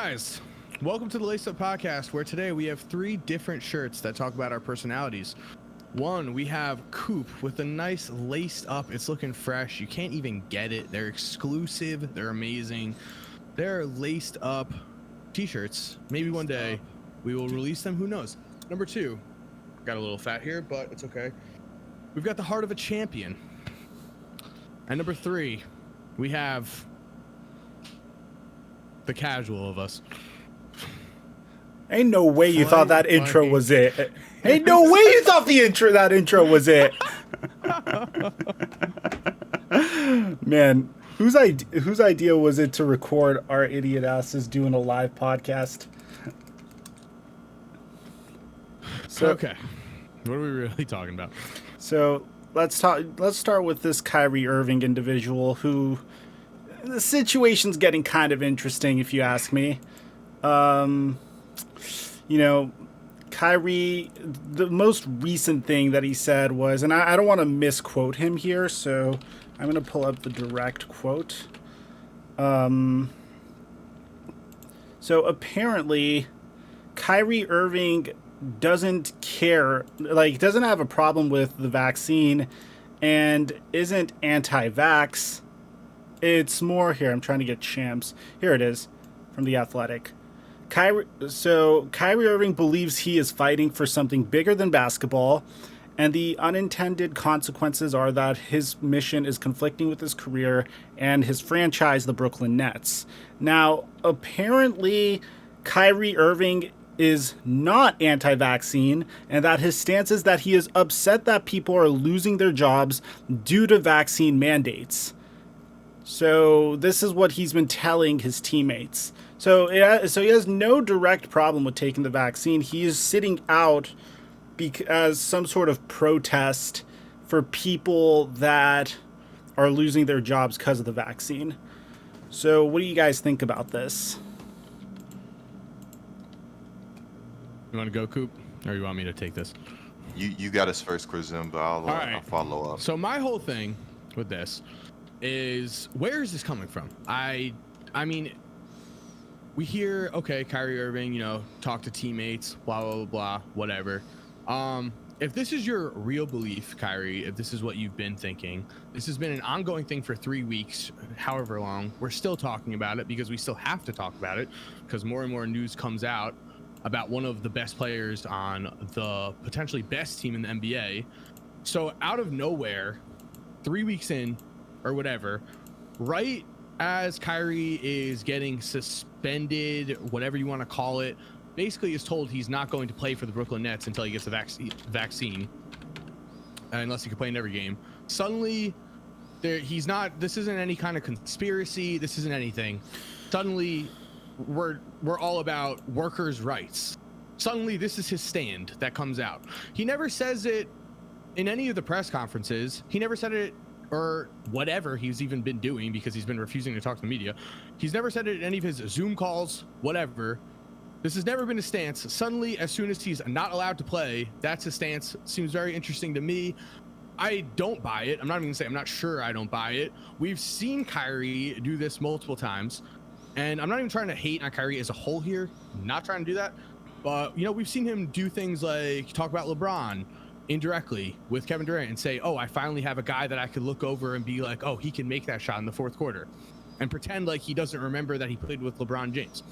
Guys, welcome to the Lace Up Podcast, where today we have three different shirts that talk about our personalities. One, we have Coop with a nice laced up. It's looking fresh. You can't even get it. They're exclusive. They're amazing. They're laced up t-shirts. Maybe one day we will release them. Who knows? Number two, got a little fat here, but it's okay. We've got the heart of a champion. And number three, we have the casual of us. Ain't no way you thought that intro was it. Ain't no way you thought that intro was it. Man, whose idea was it to record our idiot asses doing a live podcast? So, okay, what are we really talking about? So let's start with this Kyrie Irving individual who the situation's getting kind of interesting, if you ask me. Kyrie, the most recent thing that he said was, and I don't want to misquote him here, so I'm going to pull up the direct quote. So apparently, Kyrie Irving doesn't care, doesn't have a problem with the vaccine and isn't anti-vax. It's more here. I'm trying to get Champs. Here it is from The Athletic. Kyrie Irving believes he is fighting for something bigger than basketball, and the unintended consequences are that his mission is conflicting with his career and his franchise, the Brooklyn Nets. Now, apparently, Kyrie Irving is not anti-vaccine, and that his stance is that he is upset that people are losing their jobs due to vaccine mandates. So this is what he's been telling his teammates. So he has no direct problem with taking the vaccine. He is sitting out as some sort of protest for people that are losing their jobs because of the vaccine. So what do you guys think about this? You want to go, Coop, or you want me to take this? You got us first, Chrism, but I'll follow up. So my whole thing with this is, where is this coming from? I mean, we hear, okay, Kyrie Irving, talk to teammates, blah, blah, blah, blah, whatever. If this is your real belief, Kyrie, if this is what you've been thinking, this has been an ongoing thing for 3 weeks, however long, we're still talking about it because we still have to talk about it because more and more news comes out about one of the best players on the potentially best team in the NBA. So out of nowhere, 3 weeks in, or whatever, right as Kyrie is getting suspended, whatever you want to call it, basically is told he's not going to play for the Brooklyn Nets until he gets a vaccine, unless he can play in every game. Suddenly, he's not. This isn't any kind of conspiracy. This isn't anything. Suddenly, we're all about workers' rights. Suddenly, this is his stand that comes out. He never says it in any of the press conferences. He never said it, or whatever he's even been doing, because he's been refusing to talk to the media. He's never said it in any of his Zoom calls, whatever. This has never been his stance. Suddenly, as soon as he's not allowed to play, that's his stance. Seems very interesting to me. I don't buy it. I'm not even gonna say I'm not sure I don't buy it. We've seen Kyrie do this multiple times, and I'm not even trying to hate on Kyrie as a whole here. I'm not trying to do that. But, we've seen him do things like talk about LeBron indirectly with Kevin Durant and say, oh, I finally have a guy that I could look over and be like, oh, he can make that shot in the fourth quarter, and pretend like he doesn't remember that he played with LeBron James.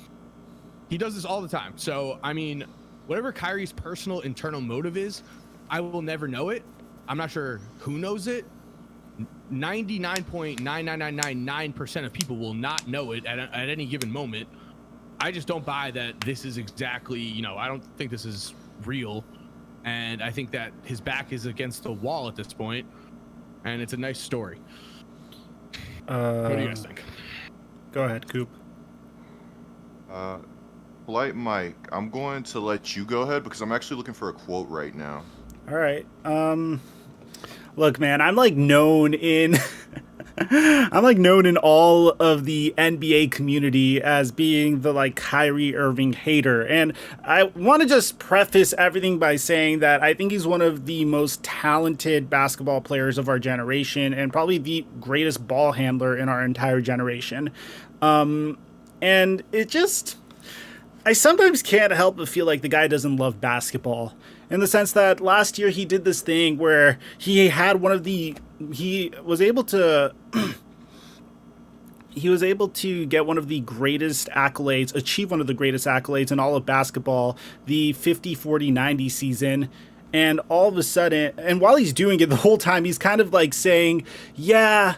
He does this all the time. So, I mean, whatever Kyrie's personal internal motive is, I will never know it. I'm not sure who knows it. 99.99999% of people will not know it at any given moment. I just don't buy that this is exactly, I don't think this is real. And I think that his back is against the wall at this point, and it's a nice story. What do you guys think? Go ahead, Coop. Polite Mike, I'm going to let you go ahead because I'm actually looking for a quote right now. All right. Look, man, I'm known in all of the NBA community as being the Kyrie Irving hater. And I want to just preface everything by saying that I think he's one of the most talented basketball players of our generation and probably the greatest ball handler in our entire generation. And it just, I sometimes can't help but feel like the guy doesn't love basketball, in the sense that last year he did this thing where he was able to get one of the greatest accolades, achieve one of the greatest accolades in all of basketball, the 50-40-90 season. And all of a sudden, and while he's doing it the whole time, he's kind of like saying, yeah,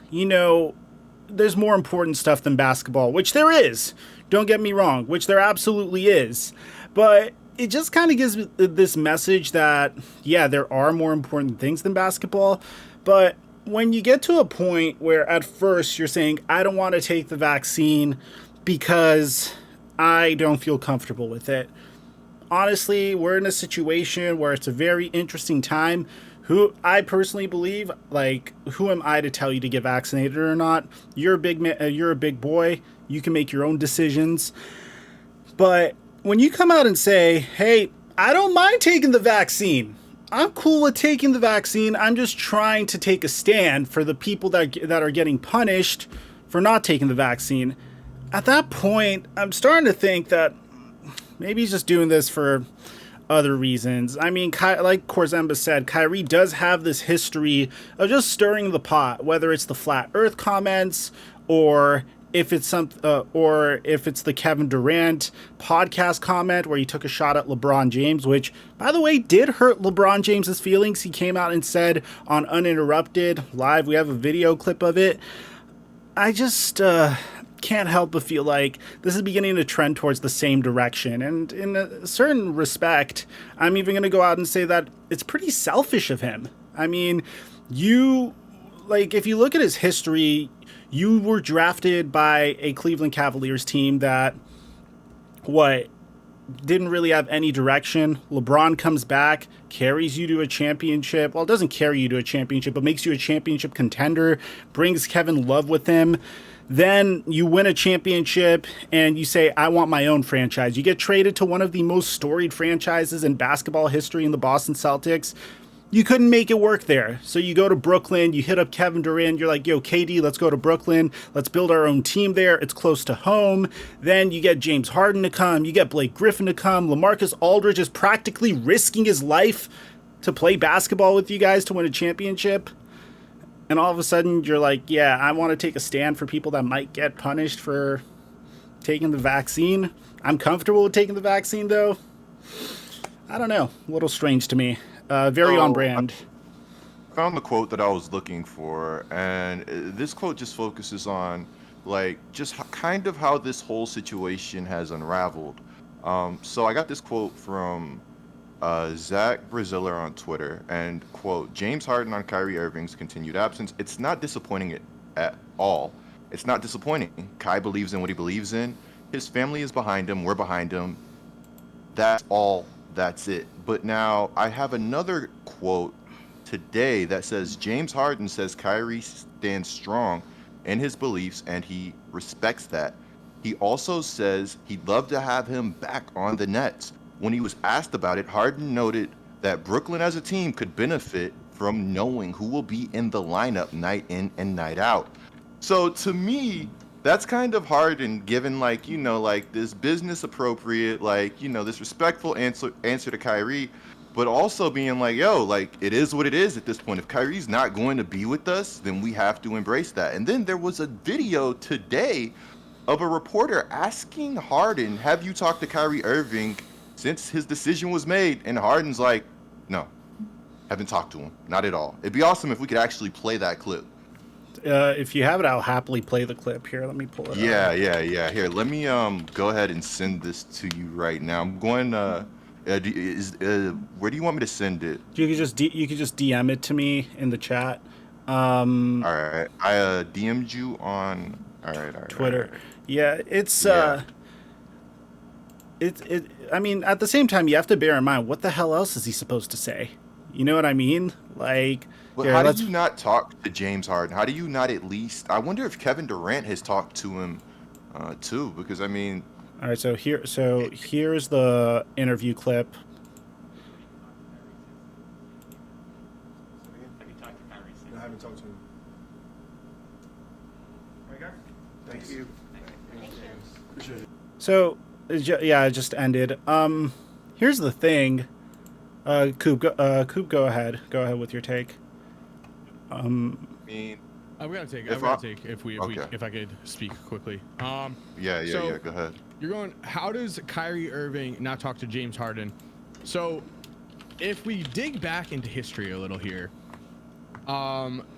there's more important stuff than basketball, which there is. Don't get me wrong, which there absolutely is. But it just kind of gives this message that, yeah, there are more important things than basketball. But when you get to a point where at first you're saying, I don't want to take the vaccine because I don't feel comfortable with it. Honestly, we're in a situation where it's a very interesting time. Who I personally believe, like, who am I to tell you to get vaccinated or not? You're a big man, you're a big boy. You can make your own decisions. But when you come out and say, hey, I don't mind taking the vaccine. I'm cool with taking the vaccine. I'm just trying to take a stand for the people that are getting punished for not taking the vaccine. At that point, I'm starting to think that maybe he's just doing this for other reasons. I mean, like Korzemba said, Kyrie does have this history of just stirring the pot, whether it's the flat earth comments or if it's the Kevin Durant podcast comment where he took a shot at LeBron James, which, by the way, did hurt LeBron James's feelings. He came out and said on Uninterrupted Live, we have a video clip of it. I just can't help but feel like this is beginning to trend towards the same direction. And in a certain respect, I'm even going to go out and say that it's pretty selfish of him. I mean, if you look at his history, you were drafted by a Cleveland Cavaliers team that, didn't really have any direction. LeBron comes back, carries you to a championship. Well, it doesn't carry you to a championship, but makes you a championship contender, brings Kevin Love with him. Then you win a championship and you say, I want my own franchise. You get traded to one of the most storied franchises in basketball history in the Boston Celtics. You couldn't make it work there. So you go to Brooklyn, you hit up Kevin Durant, you're like, yo, KD, let's go to Brooklyn. Let's build our own team there. It's close to home. Then you get James Harden to come. You get Blake Griffin to come. LaMarcus Aldridge is practically risking his life to play basketball with you guys to win a championship. And all of a sudden you're like, yeah, I want to take a stand for people that might get punished for taking the vaccine. I'm comfortable with taking the vaccine, though. I don't know. A little strange to me. Very on brand. I found the quote that I was looking for, and this quote just focuses on, kind of how this whole situation has unraveled. So I got this quote from Zach Braziller on Twitter, and quote, James Harden on Kyrie Irving's continued absence. It's not disappointing at all. It's not disappointing. Kai believes in what he believes in. His family is behind him. We're behind him. That's all. That's it. But now I have another quote today that says James Harden says Kyrie stands strong in his beliefs and he respects that. He also says he'd love to have him back on the Nets. When he was asked about it, Harden noted that Brooklyn as a team could benefit from knowing who will be in the lineup night in and night out. So to me, that's kind of Harden given this business appropriate, this respectful answer to Kyrie, but also being like, yo, it is what it is at this point. If Kyrie's not going to be with us, then we have to embrace that. And then there was a video today of a reporter asking Harden, have you talked to Kyrie Irving since his decision was made? And Harden's like, no, haven't talked to him, not at all. It'd be awesome if we could actually play that clip. If you have it, I'll happily play the clip. Here, let me pull it up. Yeah. Here, let me go ahead and send this to you right now. I'm going. Where do you want me to send it? You could just DM it to me in the chat. All right, I DM'd you on. All right. Twitter. All right. Yeah, it's I mean, at the same time, you have to bear in mind, what the hell else is he supposed to say? You know what I mean? But how do you not talk to James Harden? How do you not at least? I wonder if Kevin Durant has talked to him too, because I mean. All right, so here's the interview clip. Have you talked to Kyrie? No, I haven't talked to him. There you go. Thank you. Thank you. Appreciate it. So it just ended. Here's the thing. Coop, go ahead. Go ahead with your take. I mean, I'm gonna take Okay. if I could speak quickly. yeah, So- go ahead. You're going, how does Kyrie Irving not talk to James Harden? So if we dig back into history a little here,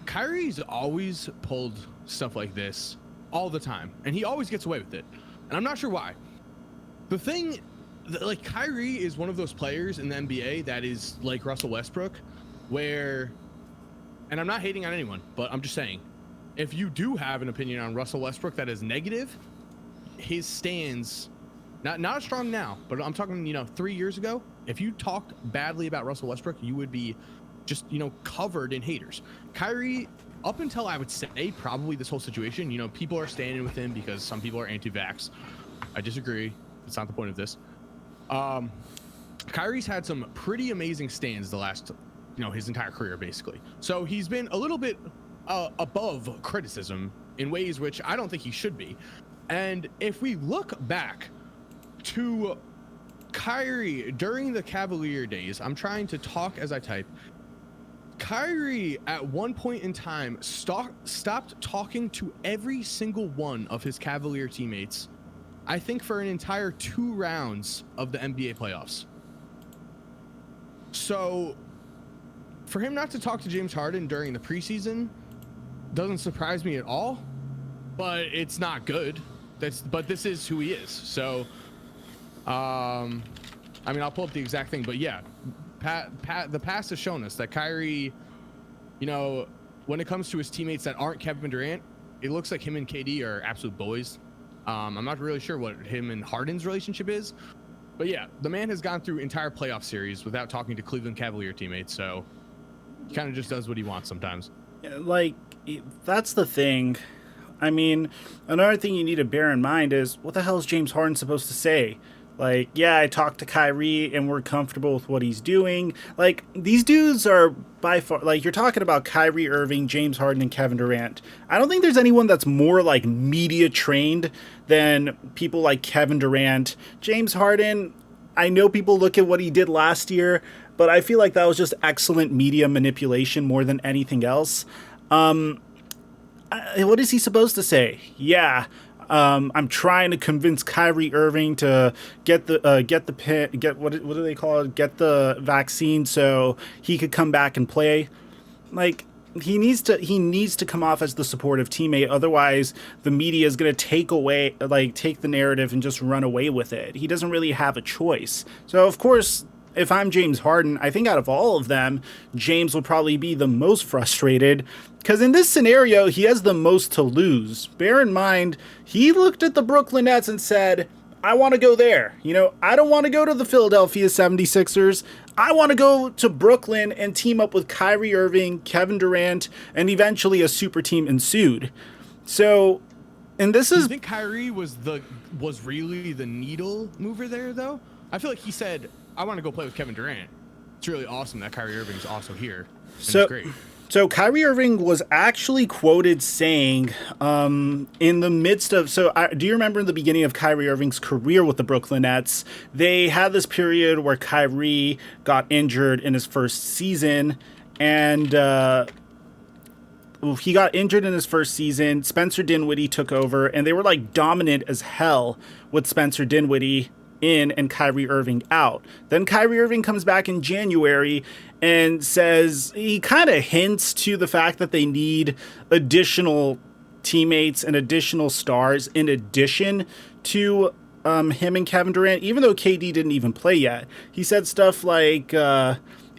Kyrie's always pulled stuff like this all the time, and he always gets away with it. And I'm not sure why. The thing, like, Kyrie is one of those players in the NBA that is like Russell Westbrook, where, and I'm not hating on anyone, but I'm just saying, if you do have an opinion on Russell Westbrook that is negative, his stands, not strong now, but I'm talking, 3 years ago, if you talked badly about Russell Westbrook, you would be just, covered in haters. Kyrie, up until I would say probably this whole situation, people are standing with him because some people are anti-vax. I disagree. It's not the point of this. Kyrie's had some pretty amazing stands the last, his entire career, basically. So he's been a little bit above criticism in ways which I don't think he should be. And if we look back to Kyrie during the Cavalier days, I'm trying to talk as I type. Kyrie at one point in time stopped talking to every single one of his Cavalier teammates, I think for an entire 2 rounds of the NBA playoffs. So for him not to talk to James Harden during the preseason doesn't surprise me at all, but it's not good. But this is who he is. So, I mean, I'll pull up the exact thing, but yeah, the past has shown us that Kyrie, when it comes to his teammates that aren't Kevin Durant, it looks like him and KD are absolute boys. I'm not really sure what him and Harden's relationship is, but yeah, the man has gone through entire playoff series without talking to Cleveland Cavalier teammates, so he kind of just does what he wants sometimes. Like, that's the thing. I mean, another thing you need to bear in mind is, what the hell is James Harden supposed to say? Like, yeah, I talked to Kyrie and we're comfortable with what he's doing. Like, these dudes are by far, like, you're talking about Kyrie Irving, James Harden, and Kevin Durant. I don't think there's anyone that's more, like, media trained than people like Kevin Durant. James Harden, I know people look at what he did last year, but I feel like that was just excellent media manipulation more than anything else. What is he supposed to say? Yeah, I'm trying to convince Kyrie Irving to get the what do they call it? Get the vaccine so he could come back and play. Like, he needs to come off as the supportive teammate. Otherwise, the media is going to take the narrative and just run away with it. He doesn't really have a choice. So, of course, if I'm James Harden, I think out of all of them, James will probably be the most frustrated, because in this scenario, he has the most to lose. Bear in mind, he looked at the Brooklyn Nets and said, I want to go there. I don't want to go to the Philadelphia 76ers. I want to go to Brooklyn and team up with Kyrie Irving, Kevin Durant, and eventually a super team ensued. So, and this is... Do you think Kyrie was really the needle mover there, though? I feel like he said, I want to go play with Kevin Durant. It's really awesome that Kyrie Irving's also here. It's great. So Kyrie Irving was actually quoted saying, in the midst of, do you remember in the beginning of Kyrie Irving's career with the Brooklyn Nets, they had this period where Kyrie got injured in his first season, and he got injured in his first season. Spencer Dinwiddie took over, and they were like dominant as hell with Spencer Dinwiddie in and Kyrie Irving out. Then Kyrie Irving comes back in January and says, he kind of hints to the fact that they need additional teammates and additional stars in addition to him and Kevin Durant, even though KD didn't even play yet. He said stuff like,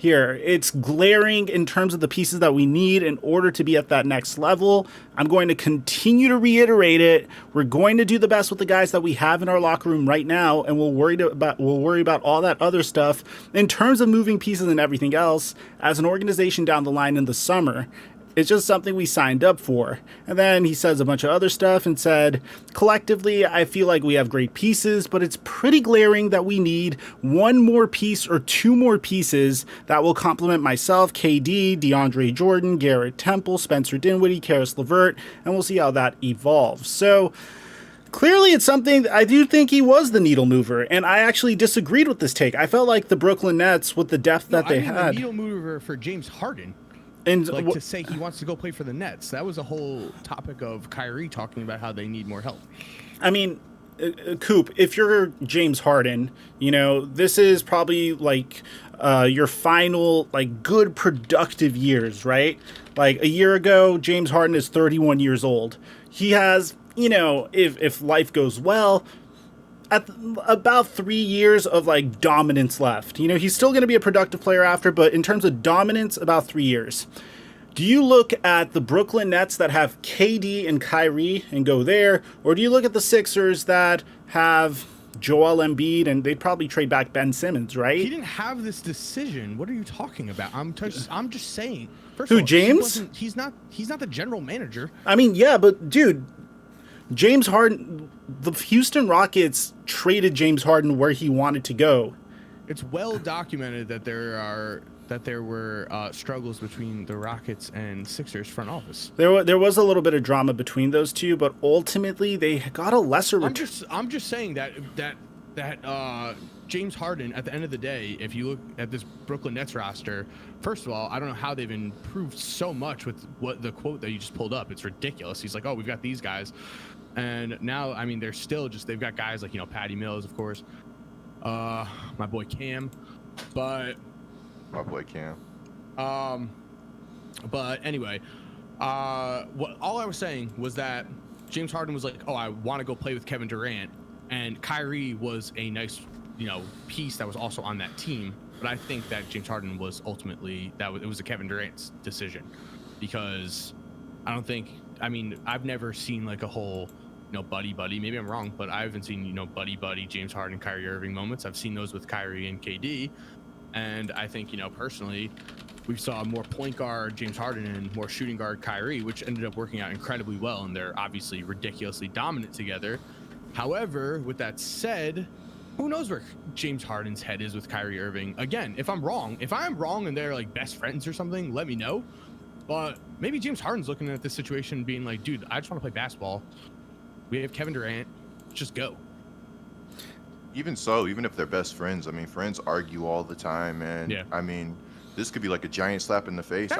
it's glaring in terms of the pieces that we need in order to be at that next level. I'm going to continue to reiterate it. We're going to do the best with the guys that we have in our locker room right now, and we'll worry about all that other stuff in terms of moving pieces and everything else as an organization down the line in the summer. It's just something we signed up for. And then he says a bunch of other stuff and said, collectively, I feel like we have great pieces, but it's pretty glaring that we need one more piece or two more pieces that will complement myself, KD, DeAndre Jordan, Garrett Temple, Spencer Dinwiddie, Karis LeVert, and we'll see how that evolves. So clearly it's something I do think he was the needle mover, and I actually disagreed with this take. I felt like the Brooklyn Nets, with the depth that they had, the needle mover for James Harden. And like to say he wants to go play for the Nets. That was a whole topic of Kyrie talking about how they need more help. I mean, Coop, if you're James Harden, this is probably like your final like good productive years, right? Like a year ago, James Harden is 31 years old. He has, if life goes well, at about 3 years of like dominance left. He's still going to be a productive player after, but in terms of dominance, about 3 years. Do you look at the Brooklyn Nets that have KD and Kyrie and go there, or do you look at the Sixers that have Joel Embiid and they'd probably trade back Ben Simmons, right? He didn't have this decision. What are you talking about? I'm just saying. First Who, of all, James? He's not the general manager. I mean, yeah, but dude, James Harden, the Houston Rockets traded James Harden where he wanted to go. It's well documented that there were struggles between the Rockets and Sixers front office. There was a little bit of drama between those two, but ultimately they got a lesser return. I'm just saying that James Harden, at the end of the day, if you look at this Brooklyn Nets roster, first of all, I don't know how they've improved so much with what the quote that you just pulled up. It's ridiculous. He's like, oh, we've got these guys. And now, I mean, they're still just, they've got guys like, Patty Mills, of course, my boy Cam, but My boy Cam. but anyway, all I was saying was that James Harden was like, oh, I want to go play with Kevin Durant, and Kyrie was a nice, piece that was also on that team. But I think that James Harden was ultimately it was a Kevin Durant's decision, because I've never seen like a whole, buddy. Maybe I'm wrong, but I haven't seen, buddy James Harden, Kyrie Irving moments. I've seen those with Kyrie and KD. And I think, personally, we saw more point guard James Harden and more shooting guard Kyrie, which ended up working out incredibly well. And they're obviously ridiculously dominant together. However, with that said, who knows where James Harden's head is with Kyrie Irving? Again, if I'm wrong and they're like best friends or something, let me know. But maybe James Harden's looking at this situation being like, dude, I just want to play basketball. We have Kevin Durant. Just go. Even so, even if they're best friends, friends argue all the time, and yeah. This could be like a giant slap in the face.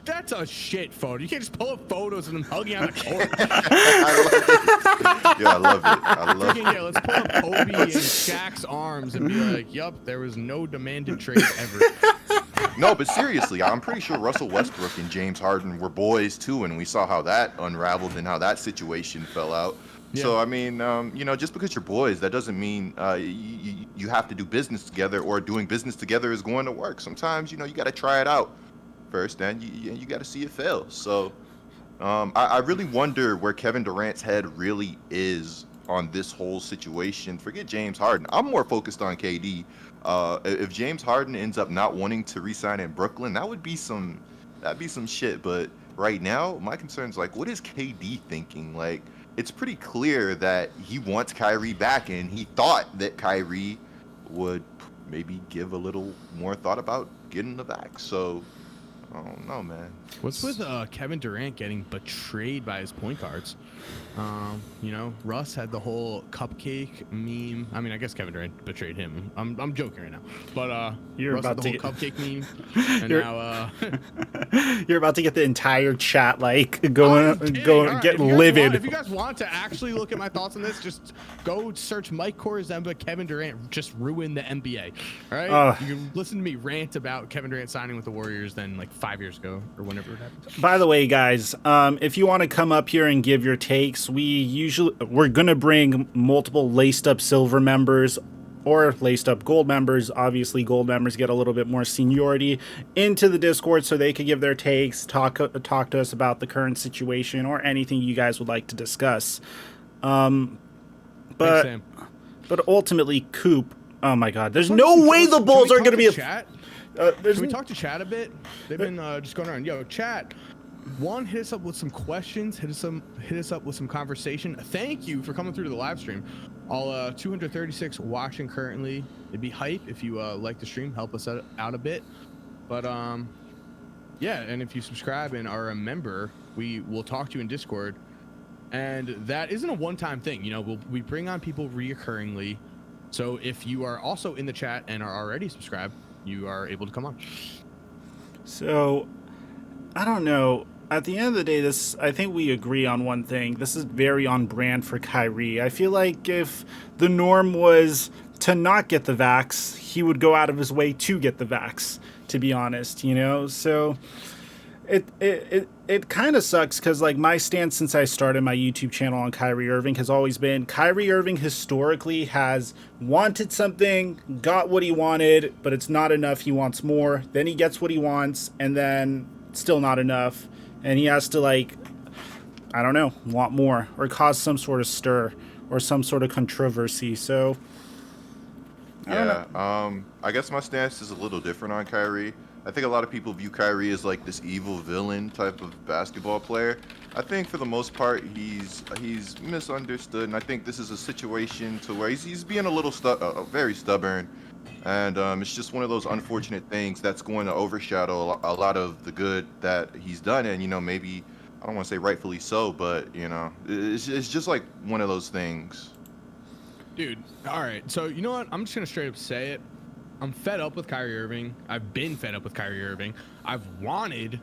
That's a shit photo. You can't just pull up photos of them hugging on the court. I love it. Yeah, let's pull up Kobe and Shaq's arms and be like, yup, there was no demanded trade ever. No, but seriously, I'm pretty sure Russell Westbrook and James Harden were boys too, and we saw how that unraveled and how that situation fell out. Yeah. So, just because you're boys, that doesn't mean you have to do business together, or doing business together is going to work. Sometimes, you got to try it out first, and you got to see it fail. So I really wonder where Kevin Durant's head really is on this whole situation. Forget James Harden. I'm more focused on KD. If James Harden ends up not wanting to re-sign in Brooklyn, that'd be some shit. But right now, my concern is like, what is KD thinking? Like, it's pretty clear that he wants Kyrie back, and he thought that Kyrie would maybe give a little more thought about getting the back. So, I don't know, man. What's with Kevin Durant getting betrayed by his point guards? Russ had the whole cupcake meme. I guess Kevin Durant betrayed him. I'm joking right now, but you're Russ about had the to whole cupcake meme, and now you're about to get the entire chat like going right, get livid. If you guys want to actually look at my thoughts on this, just go search Mike Korzemba. Kevin Durant just ruined the NBA. All right, you can listen to me rant about Kevin Durant signing with the Warriors then like 5 years ago or whenever it happened. By the way, guys, if you want to come up here and give your takes, we're gonna bring multiple laced up silver members or laced up gold members. Obviously, gold members get a little bit more seniority into the Discord, so they could give their takes, talk to us about the current situation or anything you guys would like to discuss. But ultimately, Coop. Oh my God, there's no way the Bulls are going to be a chat. Can we talk to chat a bit? They've been just going around. Yo, chat. One, hit us up with some questions. Hit us up with some conversation. Thank you for coming through to the live stream. All 236 watching currently. It'd be hype if you like the stream. Help us out a bit. But yeah, and if you subscribe and are a member, we will talk to you in Discord. And that isn't a one-time thing. You know, we bring on people reoccurringly. So if you are also in the chat and are already subscribed, you are able to come on. So, I don't know. At the end of the day, I think we agree on one thing. This is very on brand for Kyrie. I feel like if the norm was to not get the vax, he would go out of his way to get the vax, to be honest, you know? So it kind of sucks because, like, my stance since I started my YouTube channel on Kyrie Irving has always been Kyrie Irving historically has wanted something, got what he wanted, but it's not enough. He wants more. Then he gets what he wants, and then still not enough. And he has to, like, I don't know, want more or cause some sort of stir or some sort of controversy. So, I don't know. I guess my stance is a little different on Kyrie. I think a lot of people view Kyrie as like this evil villain type of basketball player. I think for the most part he's misunderstood, and I think this is a situation to where he's being a little very stubborn, and it's just one of those unfortunate things that's going to overshadow a lot of the good that he's done, and you know, maybe I don't want to say rightfully so, but you know, it's just like one of those things. Dude, all right. So you know what? I'm just gonna straight up say it. I'm fed up with Kyrie Irving. I've been fed up with Kyrie Irving. I've wanted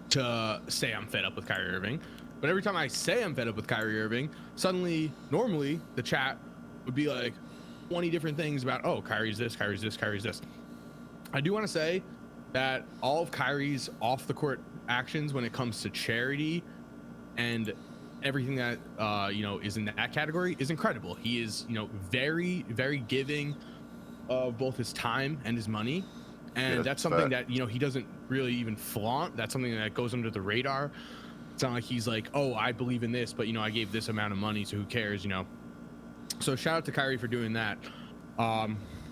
to say I'm fed up with Kyrie Irving, but every time I say I'm fed up with Kyrie Irving, suddenly, normally, the chat would be like 20 different things about, oh, Kyrie's this, Kyrie's this, Kyrie's this. I do want to say that all of Kyrie's off-the-court actions when it comes to charity and everything that, you know, is in that category is incredible. He is, you know, very, very giving of both his time and his money, and that's something that, you know, he doesn't really even flaunt. That's something that goes under the radar. It's not like he's like, oh, I believe in this, but you know, I gave this amount of money, so who cares, you know? So shout out to Kyrie for doing that.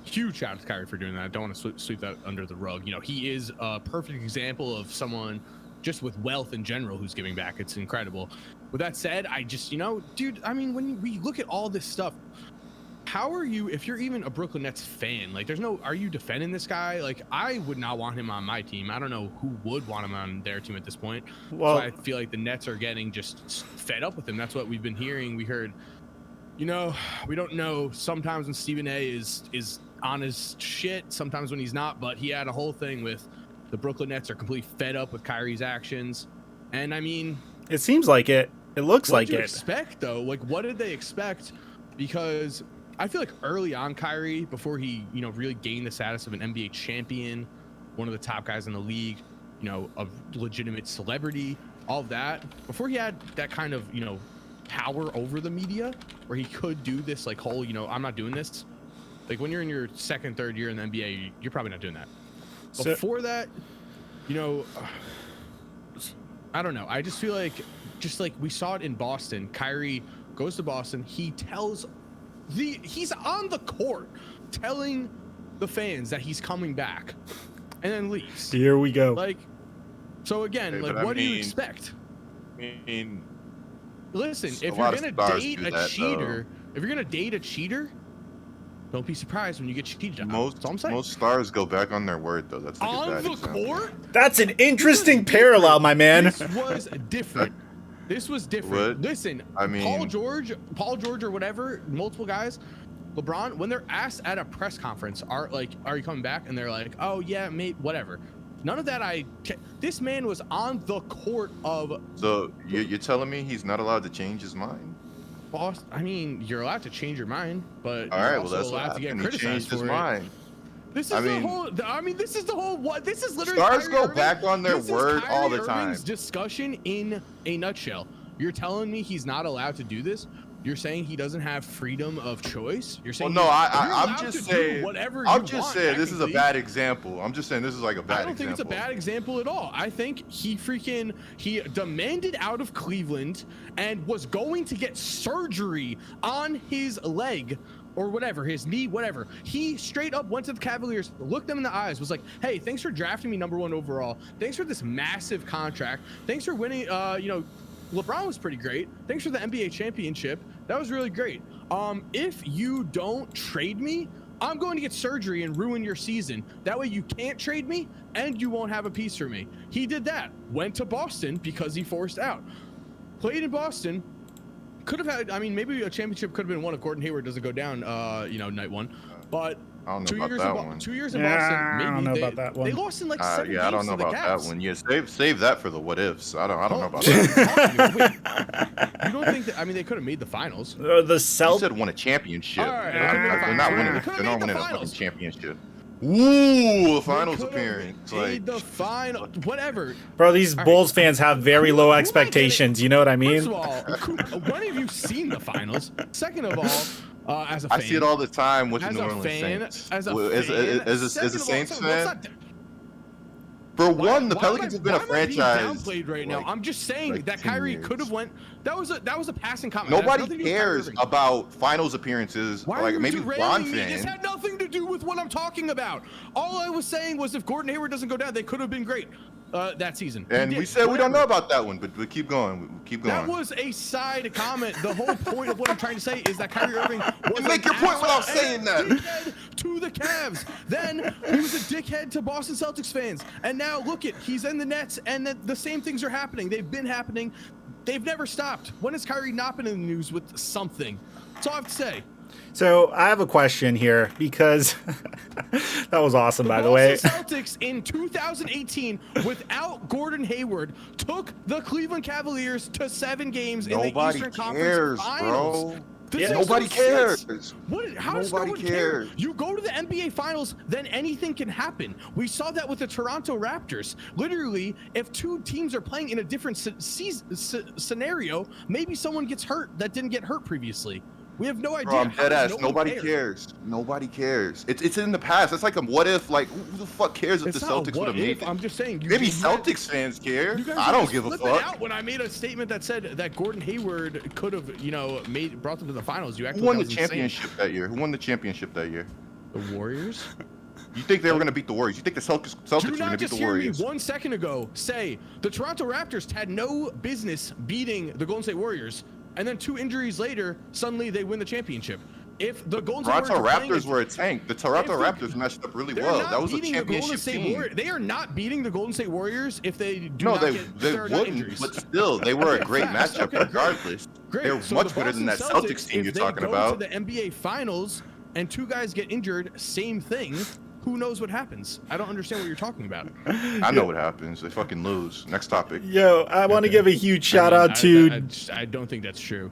Huge shout out to Kyrie for doing that. I don't want to sweep that under the rug. You know, he is a perfect example of someone just with wealth in general who's giving back. It's incredible. With that said, I just, you know, dude, I mean, when we look at all this stuff, how are you, if you're even a Brooklyn Nets fan, like are you defending this guy? Like, I would not want him on my team. I don't know who would want him on their team at this point. Well, so I feel like the Nets are getting just fed up with him. That's what we've been hearing. We heard, you know, we don't know sometimes when Stephen A is on his shit, sometimes when he's not, but he had a whole thing with the Brooklyn Nets are completely fed up with Kyrie's actions. And I mean, it seems like it. It looks like it. What did you expect, though? Like, what did they expect? Because I feel like early on Kyrie, before he, you know, really gained the status of an NBA champion, one of the top guys in the league, you know, a legitimate celebrity, all of that, before he had that kind of, you know, power over the media where he could do this, like, whole, you know, I'm not doing this. Like, when you're in your second, third year in the NBA, you're probably not doing that. Before that, you know, I don't know. I just feel like, just like we saw it in Boston, Kyrie goes to Boston, he's on the court telling the fans that he's coming back and then leaves. Here we go. Like, so again, hey, like, what do you expect? I mean, listen, if you're gonna date a cheater, don't be surprised when you get cheated on. Most stars go back on their word, though. That's like on the court. That's an interesting parallel, my man. This was different. This was different. What? Listen, I mean, Paul George or whatever, multiple guys, LeBron, when they're asked at a press conference, are you coming back? And they're like, oh yeah, mate, whatever. None of that. This man was on the court of. So you're telling me he's not allowed to change his mind? Boss, I mean, you're allowed to change your mind, but all you're right, also well, that's allowed to get criticized he changed his for mind. It. This is the whole. I mean, this is the whole. What? This is literally. Stars go back on their word all the time. Irving's discussion in a nutshell. You're telling me he's not allowed to do this? You're saying he doesn't have freedom of choice? You're saying I'm just saying whatever I'm just saying this is a bad example. I'm just saying this is like a bad example. I don't think it's a bad example at all. I think he demanded out of Cleveland and was going to get surgery on his leg or whatever, his knee, whatever. He straight up went to the Cavaliers, looked them in the eyes, was like, hey, thanks for drafting me #1 overall. Thanks for this massive contract. Thanks for winning, you know, LeBron was pretty great. Thanks for the NBA championship. That was really great. If you don't trade me, I'm going to get surgery and ruin your season. That way you can't trade me and you won't have a piece for me. He did that. Went to Boston because he forced out. Played in Boston. could have had. I mean, maybe a championship could have been won if Gordon Hayward doesn't go down. Night one, but. I don't know about that one. 2 years in Boston, maybe I don't know about that one. They lost in like 7 yeah, I don't games know to the about Cavs. that one. Yeah, save that for the what ifs. I don't know about that. Wait, you don't think that? I mean, they could have made the finals. The You Celtics. said won a championship. All right, They're not winning. They could've They're not made the winning a fucking finals. championship. Ooh, a finals They could've appearance. made the final, whatever. Bro, these All right. Bulls fans have very low Who am I expectations. getting? You know what I First mean? of all, when have you seen the finals? Second of all, as a fan, I see it all the time with the as New a Orleans fan, Saints. as a Well, fan, as a second of all, Saints so let's fan, not- for Why- one, the why am Pelicans I- have been a why am I being franchise. downplayed right now. like- I'm just saying like that 10 Kyrie years. could have went. That was a passing comment. It has Nobody nothing to do with Kyrie cares Irving. about finals appearances. Why are like you maybe derailing LeBron me? This fans. had nothing to do with what I'm talking about. All I was saying was if Gordon Hayward doesn't go down, they could have been great that season. And He we did, said we don't know whatever. about that one, but we keep going. We keep going. That was a side comment. The whole point of what I'm trying to say is that Kyrie Irving was make an your point without asshole saying and that. a dickhead to the Cavs. Then he was a dickhead to Boston Celtics fans. And now look it, he's in the Nets, and the same things are happening. They've been happening. They've never stopped. When has Kyrie not been in the news with something? That's all I have to say. So I have a question here because that was awesome, by the way. Boston Celtics in 2018, without Gordon Hayward, took the Cleveland Cavaliers to 7 games in the Nobody Eastern cares, Conference Finals. bro. This Yeah, makes Nobody no sense. cares. How does no Nobody one care? cares. You go to the NBA Finals, then anything can happen. We saw that with the Toronto Raptors. Literally, if two teams are playing in a different scenario, maybe someone gets hurt that didn't get hurt previously. We have no idea. Bro, I'm How dead does ass. no one Nobody care? cares. Nobody cares. It's in the past. It's like a what if. Like who the fuck cares if It's the not Celtics what would have made if, it? I'm just saying. Maybe you guys- Celtics fans care. You guys I were don't just give a flipping fuck. out when I made a statement that said that Gordon Hayward could have, brought them to the finals. You Who acted won like the that was insane. championship that year? Who won the championship that year? The Warriors. You think they were gonna beat the Warriors? You think the Celtics Do were gonna not beat just the hear me Warriors? 1 second ago say the Toronto Raptors had no business beating the Golden State Warriors, and then 2 injuries later, suddenly they win the championship. If the Golden State Toronto Warriors are playing Raptors were a tank. The Toronto if they're- Raptors matched up really they're well. not That was a beating the Golden championship State team. Warriors. They are not beating the Golden State Warriors if they do No, not they get if they there are not wouldn't. injuries. But still, they were a great Facts. matchup Okay, great. regardless. Great. They're So much the better than that Boston Celtics team if you're they talking go about. to the NBA Finals and 2 guys get injured, same thing. Who knows what happens? I don't understand what you're talking about. I know what happens. They fucking lose. Next topic. Yo, I want to Okay. give a huge shout out to I don't think that's true.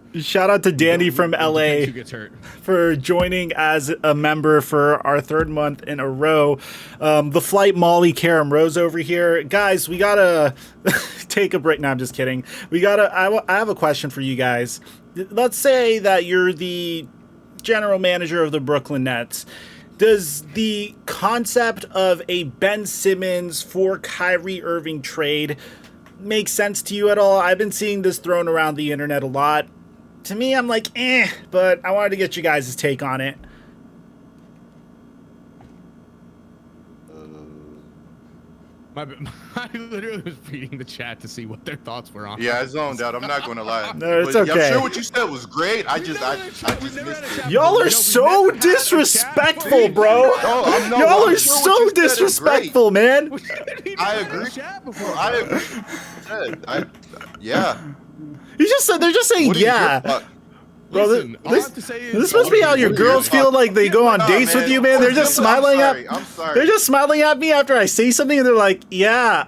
Danny from Who LA gets hurt? for joining as a member for our 3rd month in a row. The Flight Molly Karam Rose over here. Guys, we gotta take a break. No, I'm just kidding. I have a question for you guys. Let's say that you're the general manager of the Brooklyn Nets. Does the concept of a Ben Simmons for Kyrie Irving trade make sense to you at all? I've been seeing this thrown around the internet a lot. To me, I'm like, but I wanted to get you guys' take on it. I literally was reading the chat to see what their thoughts were on. Yeah, I zoned out. I'm not going to lie. No, it's But, yeah, okay. I'm sure what you said was great. I just We've never missed had a it. chat Y'all before. are We've so never had a chat disrespectful, before. bro. I'm Y'all are sure so what you said is great. disrespectful, man. We've never I had a agree. chat before. I agree. Yeah. You just said they're just saying What do you yeah. give a fuck? Bro, Listen, all I this have to say is this must be how your What do you girls give a feel fuck? like they go on Nah, dates with you, man. They're just smiling at. I'm sorry. They're just smiling at me after I say something, and they're like, "Yeah,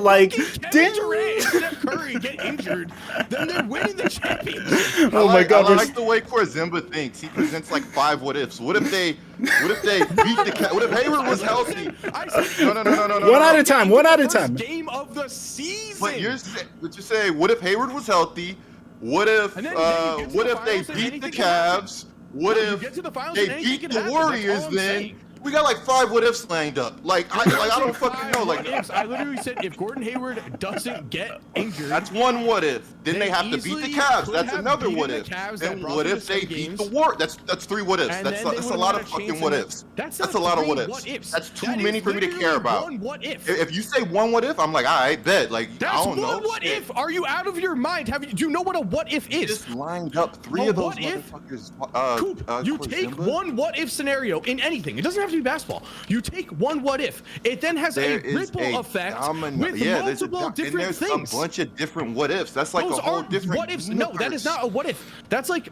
like, Kevin damn." Durant and Steph Curry get injured, then they're winning the championship. Oh my God, I there's- like the way Korzimba thinks. He presents like 5 what ifs. What if they beat the what if Hayward was healthy? I said, No. One at a time. One at a first time. game of the season. But you're saying, what if Hayward was healthy? What if And then you get to what the if they finals and beat the anything can happen. Cavs? What No, you if get to the finals they and anything beat can the happen. That's all Warriors? I'm Then saying. we got like 5 what ifs lined up. Like I don't fucking know. Like I literally said if Gordon Hayward doesn't get injured, that's one what if. Then they have to beat the easily Cavs. could That's have another beaten what the if. Cavs that Then brought what them if to they some beat games. the War? That's 3 what ifs. and That's then they a would've lot had of a fucking chance what in the- ifs. That's a lot of what ifs. what-ifs. That's too That many is for me to literally care about. One what if. If you say one what if, I'm like, all right, bet. Like I That's don't know. one what if. Are you out of your mind? Do you know what a what if is? Just lined up 3 A of those what if? motherfuckers. Coop, you take Korzimba. one what if scenario in anything. It doesn't have to to be basketball. You take one what if, it then has a ripple effect with multiple different things. A bunch of different what ifs. That's like Those a whole aren't different what ifs. universe. No, that is not a what if. That's like.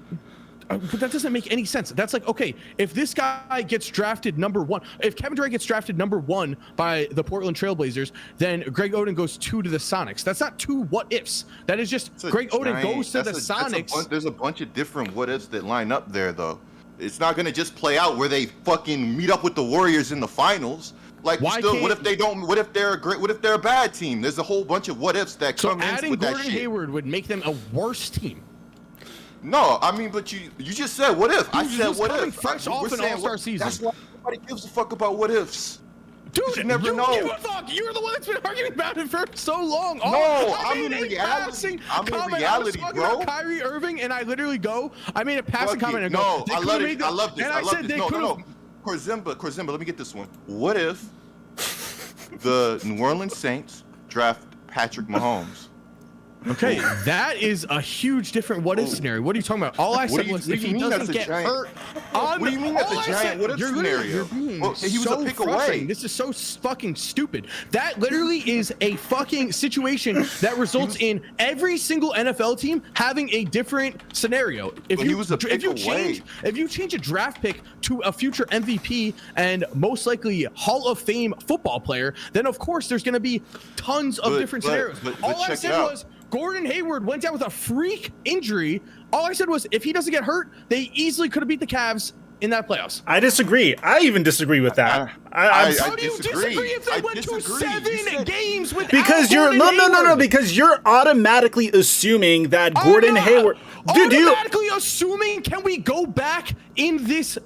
But that doesn't make any sense. That's like, okay, if this guy gets drafted number 1, if Kevin Durant gets drafted number 1 by the Portland Trailblazers, then Greg Oden goes 2 to the Sonics. That's not 2 what ifs. That is just Greg Oden goes to the Sonics. There's a bunch of different what ifs that line up there, though. It's not going to just play out where they fucking meet up with the Warriors in the finals. Like, what if they don't? What if they're a bad team? There's a whole bunch of what ifs that come in with that shit. Adding Gordon Hayward would make them a worse team. No, I mean, but you just said what if. I said what if. Fresh off an All-Star season. That's why nobody gives a fuck about what ifs. Dude, you never know. Give a fuck. You're the one that's been arguing about it for so long. I'm in reality, I was talking about Kyrie Irving, and I literally I made a passing comment. And I love this. And I said they could have. Corzimba, let me get this one. What if the New Orleans Saints draft Patrick Mahomes? Okay, that is a huge different what if scenario. What are you talking about? All I said was if he doesn't get hurt. What do you mean that's a giant what if scenario? He was a pick away. This is so fucking stupid. That literally is a fucking situation that results in every single NFL team having a different scenario. If you change a draft pick to a future MVP and most likely Hall of Fame football player, then of course there's going to be tons of different scenarios. All I said was Gordon Hayward went down with a freak injury. All I said was if he doesn't get hurt, they easily could have beat the Cavs in that playoffs. I disagree. I even disagree with that. How do you disagree if they went to 7 games without because because you're automatically assuming that Gordon Hayward. Automatically assuming. Can we go back in this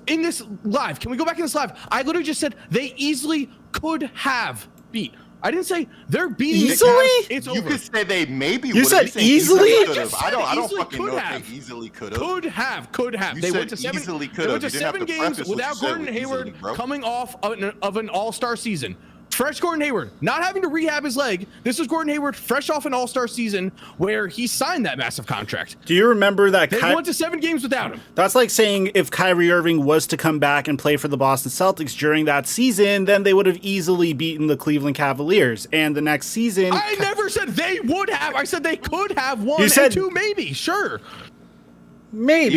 live? Can we go back in this live? I literally just said they easily could have beat. I didn't say they're beating easily. It's you over. Could say they maybe. You said easily. I don't fucking know if they easily could have. Could have. They went to 7. They went to 7 games without Gordon Hayward coming off of an All-Star season. Fresh Gordon Hayward, not having to rehab his leg. This was Gordon Hayward fresh off an All-Star season where he signed that massive contract. Do you remember that? They went to 7 games without him. That's like saying if Kyrie Irving was to come back and play for the Boston Celtics during that season, then they would have easily beaten the Cleveland Cavaliers. And the next season... I never said they would have. I said they could have 1 and 2 maybe. Sure. Maybe.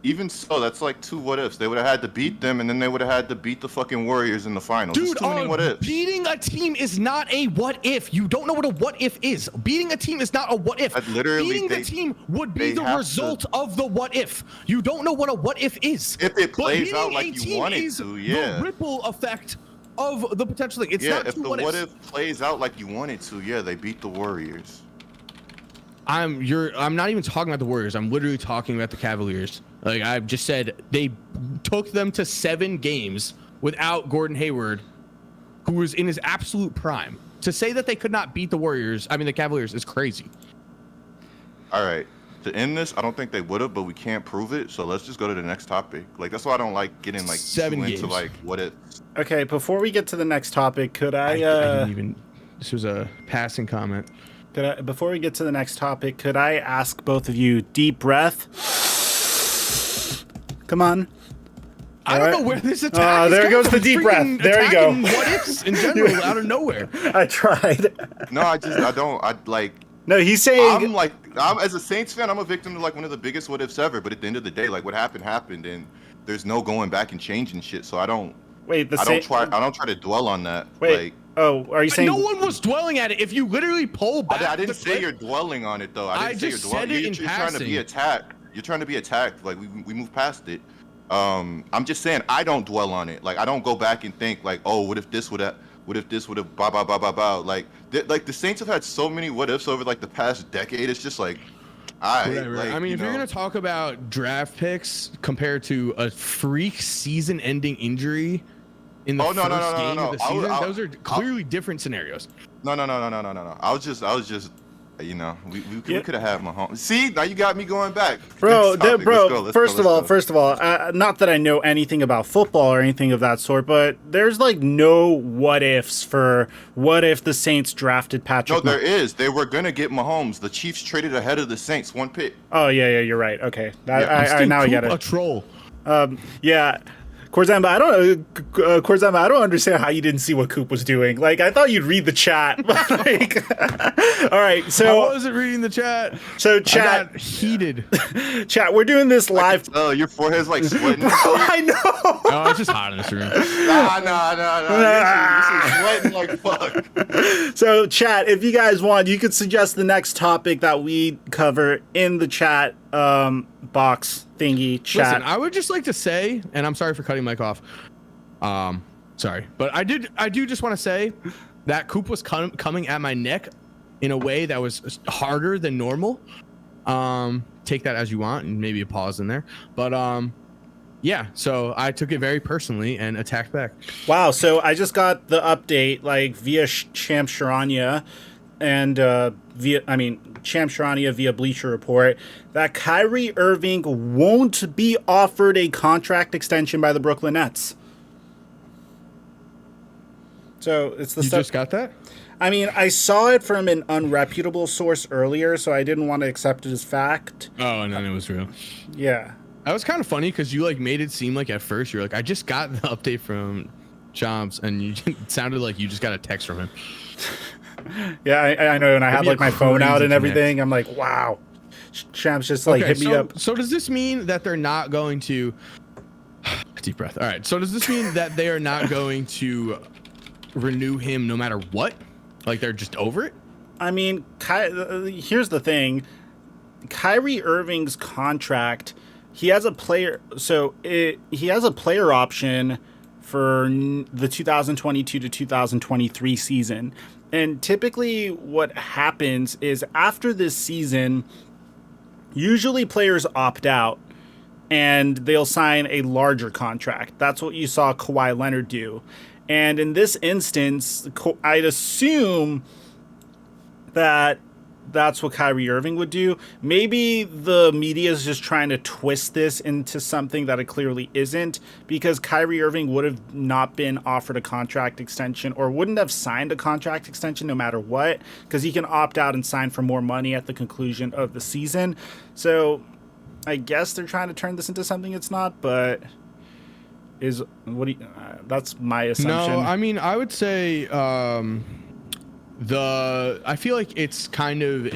Even so, that's like 2 what ifs. They would have had to beat them, and then they would have had to beat the fucking Warriors in the finals. Dude, too many what ifs. Beating a team is not a what if. You don't know what a what if is. Beating a team is not a what if. Beating the team would be the result of the what if. You don't know what a what if is. If it plays out like you want it to, yeah. The ripple effect of the potential thing. It's not if two the what if plays out like you want it to, they beat the Warriors. I'm not even talking about the Warriors. I'm literally talking about the Cavaliers. Like I've just said, they took them to 7 games without Gordon Hayward, who was in his absolute prime. To say that they could not beat the Cavaliers is crazy. All right. To end this, I don't think they would have, but we can't prove it. So let's just go to the next topic. Like that's why I don't like getting like 7 too games. into like what if. Okay, before we get to the next topic, could I didn't even. This was a passing comment. Before we get to the next topic, could I ask both of you deep breath? Come on. I don't know where this attack is. There goes the deep breath. There you go. What ifs in general out of nowhere. I tried. No, he's saying. I'm as a Saints fan, I'm a victim to like one of the biggest what ifs ever. But at the end of the day, like what happened, and there's no going back and changing shit. So I don't. I don't try to dwell on that. Wait. Are you saying no one was dwelling at it? If you literally pull back, I didn't say you're dwelling on it though. I didn't say you're dwelling. You're trying to be attacked. You're trying to be attacked. Like we move past it. I'm just saying I don't dwell on it. Like I don't go back and think like, oh, what if this would have, blah blah blah blah blah. Like the Saints have had so many what ifs over like the past decade. It's just like, I mean, if you're gonna talk about draft picks compared to a freak season-ending inry in the first game of the season, those are clearly different scenarios. No. I was just. We could have had Mahomes. See, now you got me going back. Bro, first of all, not that I know anything about football or anything of that sort, but there's like no what ifs for what if the Saints drafted Patrick. No, there is. They were going to get Mahomes. The Chiefs traded ahead of the Saints 1 pick. Oh, yeah, you're right. Okay. Now I get it. A troll. Yeah. Corzamba, I don't understand how you didn't see what Coop was doing. Like, I thought you'd read the chat. But like, all right, so I wasn't reading the chat. So chat, I got heated. Chat, we're doing this live. Oh, your forehead's like sweating. I know. Oh, it's just hot in this room. You're sweating like fuck. So, chat, if you guys want, you could suggest the next topic that we cover in the chat box thingy. Chat. Listen, I would just like to say, and I'm sorry for cutting Mike off. Sorry, but I do just want to say that Coop was coming at my neck in a way that was harder than normal. Take that as you want, and maybe a pause in there. But yeah, so I took it very personally and attacked back. Wow, so I just got the update like via Champ Sharania and Champ Sharania via Bleacher Report that Kyrie Irving won't be offered a contract extension by the Brooklyn Nets. So it's the You stuff. just got that? I mean, I saw it from an unreputable source earlier, so I didn't want to accept it as fact. Oh, and then it was real. Yeah. That was kind of funny because you like made it seem like at first you're like, I just got the update from Chomps, and it sounded like you just got a text from him. Yeah, I know, and I had like my phone out and everything. Connect. I'm like, wow. Champ's just like hit me up. So does this mean that they're not going to deep breath? All right. So does this mean that they are not going to renew him no matter what? Like they're just over it? I mean, here's the thing. Kyrie Irving's contract, he has a player option for the 2022 to 2023 season. And typically what happens is after this season, usually players opt out and they'll sign a larger contract. That's what you saw Kawhi Leonard do. And in this instance, I'd assume that that's what Kyrie Irving would do. Maybe the media is just trying to twist this into something that it clearly isn't, because Kyrie Irving would have not been offered a contract extension or wouldn't have signed a contract extension no matter what, because he can opt out and sign for more money at the conclusion of the season. So I guess they're trying to turn this into something it's not, but that's my assumption. No, I mean, I would say I feel like it's kind of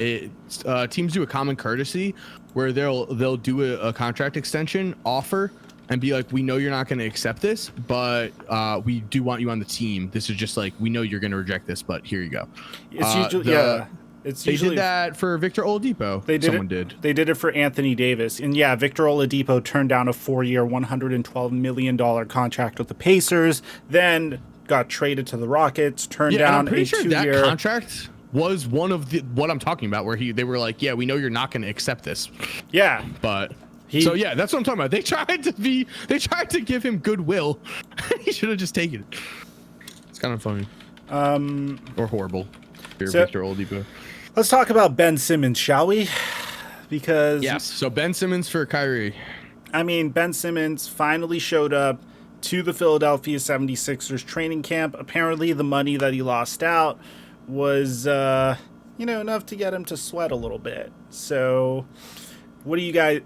teams do a common courtesy where they'll do a contract extension offer and be like, we know you're not going to accept this, but we do want you on the team. This is just like, we know you're going to reject this, but here you go. It's usually They did that for Victor Oladipo. Someone did. They did it for Anthony Davis. And yeah, Victor Oladipo turned down a 4-year, $112 million contract with the Pacers, then got traded to the Rockets, turned down a 2-year... that contract was one of what I'm talking about, where they were like, yeah, we know you're not going to accept this. Yeah. But... so yeah, that's what I'm talking about. They tried to give him goodwill. He should have just taken it. It's kind of funny. Or horrible. Victor Oladipo. Let's talk about Ben Simmons, shall we? Because yes. So Ben Simmons for Kyrie. I mean, Ben Simmons finally showed up to the Philadelphia 76ers training camp. Apparently, the money that he lost out was, enough to get him to sweat a little bit. So, what do you guys?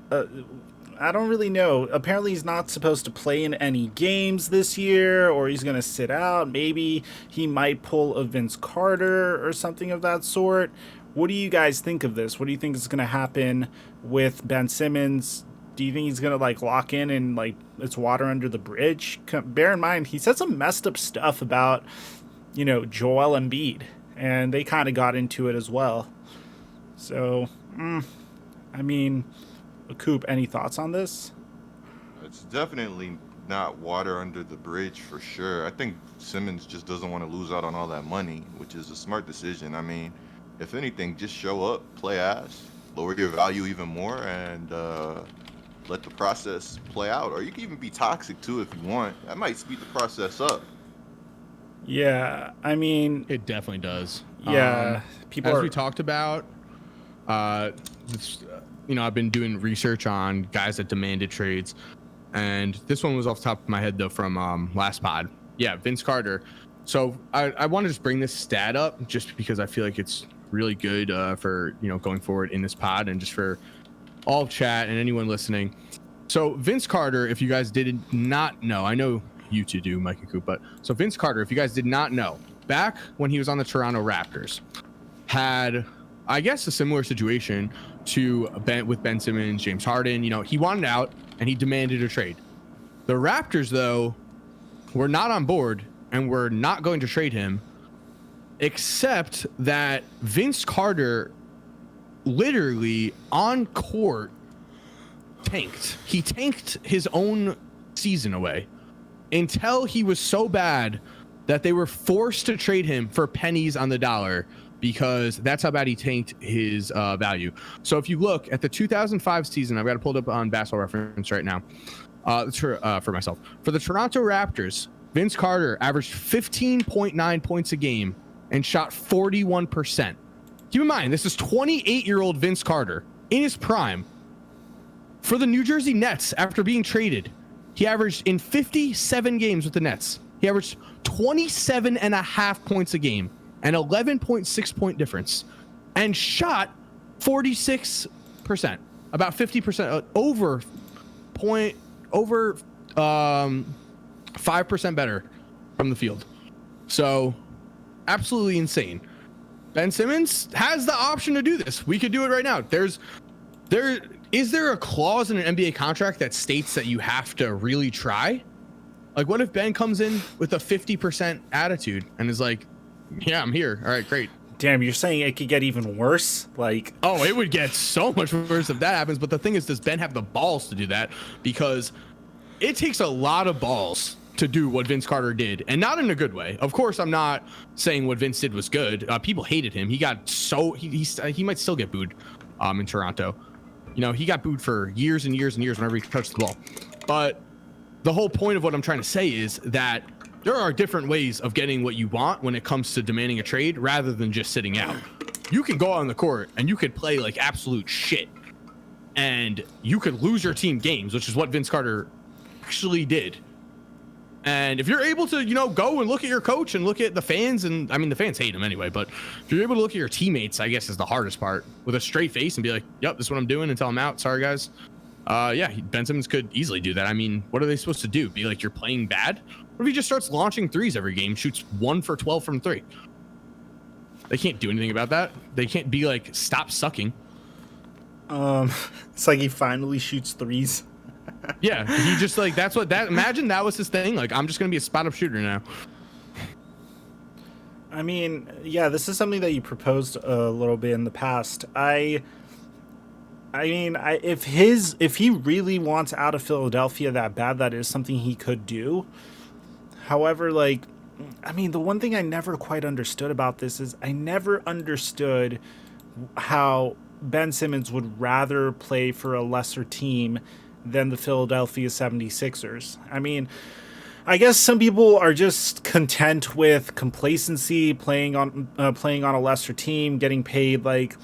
I don't really know. Apparently, he's not supposed to play in any games this year, or he's going to sit out. Maybe he might pull a Vince Carter or something of that sort. What do you guys think of this? What do you think is going to happen with Ben Simmons? Do you think he's going to lock in and it's water under the bridge? Bear in mind, he said some messed up stuff about, Joel Embiid, and they kind of got into it as well. So, I mean, Coop, any thoughts on this? It's definitely not water under the bridge for sure. I think Simmons just doesn't want to lose out on all that money, which is a smart decision. I mean, if anything, just show up, play ass, lower your value even more, and let the process play out. Or you can even be toxic too if you want. That might speed the process up. Yeah, I mean, it definitely does. Yeah, we talked about. I've been doing research on guys that demanded trades, and this one was off the top of my head though from last pod. Yeah, Vince Carter. So I want to just bring this stat up just because I feel like it's really good for going forward in this pod and just for all chat and anyone listening. So Vince Carter, if you guys did not know, I know you two do, Mikey Coop, but so Vince Carter, if you guys did not know, back when he was on the Toronto Raptors, had, I guess, a similar situation to Ben Simmons, James Harden. You know, he wanted out and he demanded a trade. The Raptors, though, were not on board and were not going to trade him, except that Vince Carter literally on court tanked. He tanked his own season away until he was so bad that they were forced to trade him for pennies on the dollar, because that's how bad he tanked his value. So if you look at the 2005 season, I've got it pulled up on Basketball Reference right now for myself. For the Toronto Raptors, Vince Carter averaged 15.9 points a game and shot 41%. Keep in mind, this is 28-year-old Vince Carter in his prime. For the New Jersey Nets, after being traded, he averaged in 57 games with the Nets, he averaged 27.5 points a game, an 11.6 point difference, and shot 46%, about 50%, over 5% better from the field. So absolutely insane. Ben Simmons has the option to do this. We could do it right now. Is there a clause in an NBA contract that states that you have to really try? Like, what if Ben comes in with a 50% attitude and is like, yeah, I'm here. All right, great. Damn, you're saying it could get even worse? Like, oh, it would get so much worse if that happens. But the thing is, does Ben have the balls to do that? Because it takes a lot of balls to do what Vince Carter did, and not in a good way. Of course, I'm not saying what Vince did was good. People hated him. He got he might still get booed in Toronto. You know, he got booed for years and years and years whenever he touched the ball. But the whole point of what I'm trying to say is that there are different ways of getting what you want when it comes to demanding a trade rather than just sitting out. You can go on the court and you could play like absolute shit, and you could lose your team games, which is what Vince Carter actually did. And if you're able to, you know, go and look at your coach and look at the fans, and I mean, the fans hate him anyway, but if you're able to look at your teammates, I guess is the hardest part, with a straight face and be like, yep, this is what I'm doing until I'm out. Sorry, guys. Yeah, Ben Simmons could easily do that. I mean, what are they supposed to do? Be like, you're playing bad? What if he just starts launching threes every game, shoots 1 for 12 from 3? They can't do anything about that. They can't be like, stop sucking. It's like he finally shoots threes. Yeah, he just like, imagine that was his thing. Like, I'm just going to be a spot up shooter now. I mean, yeah, this is something that you proposed a little bit in the past. I mean, if he really wants out of Philadelphia that bad, that is something he could do. However, like, I mean, the one thing I never quite understood about this is I never understood how Ben Simmons would rather play for a lesser team than the Philadelphia 76ers. I mean, I guess some people are just content with complacency, playing on a lesser team, getting paid like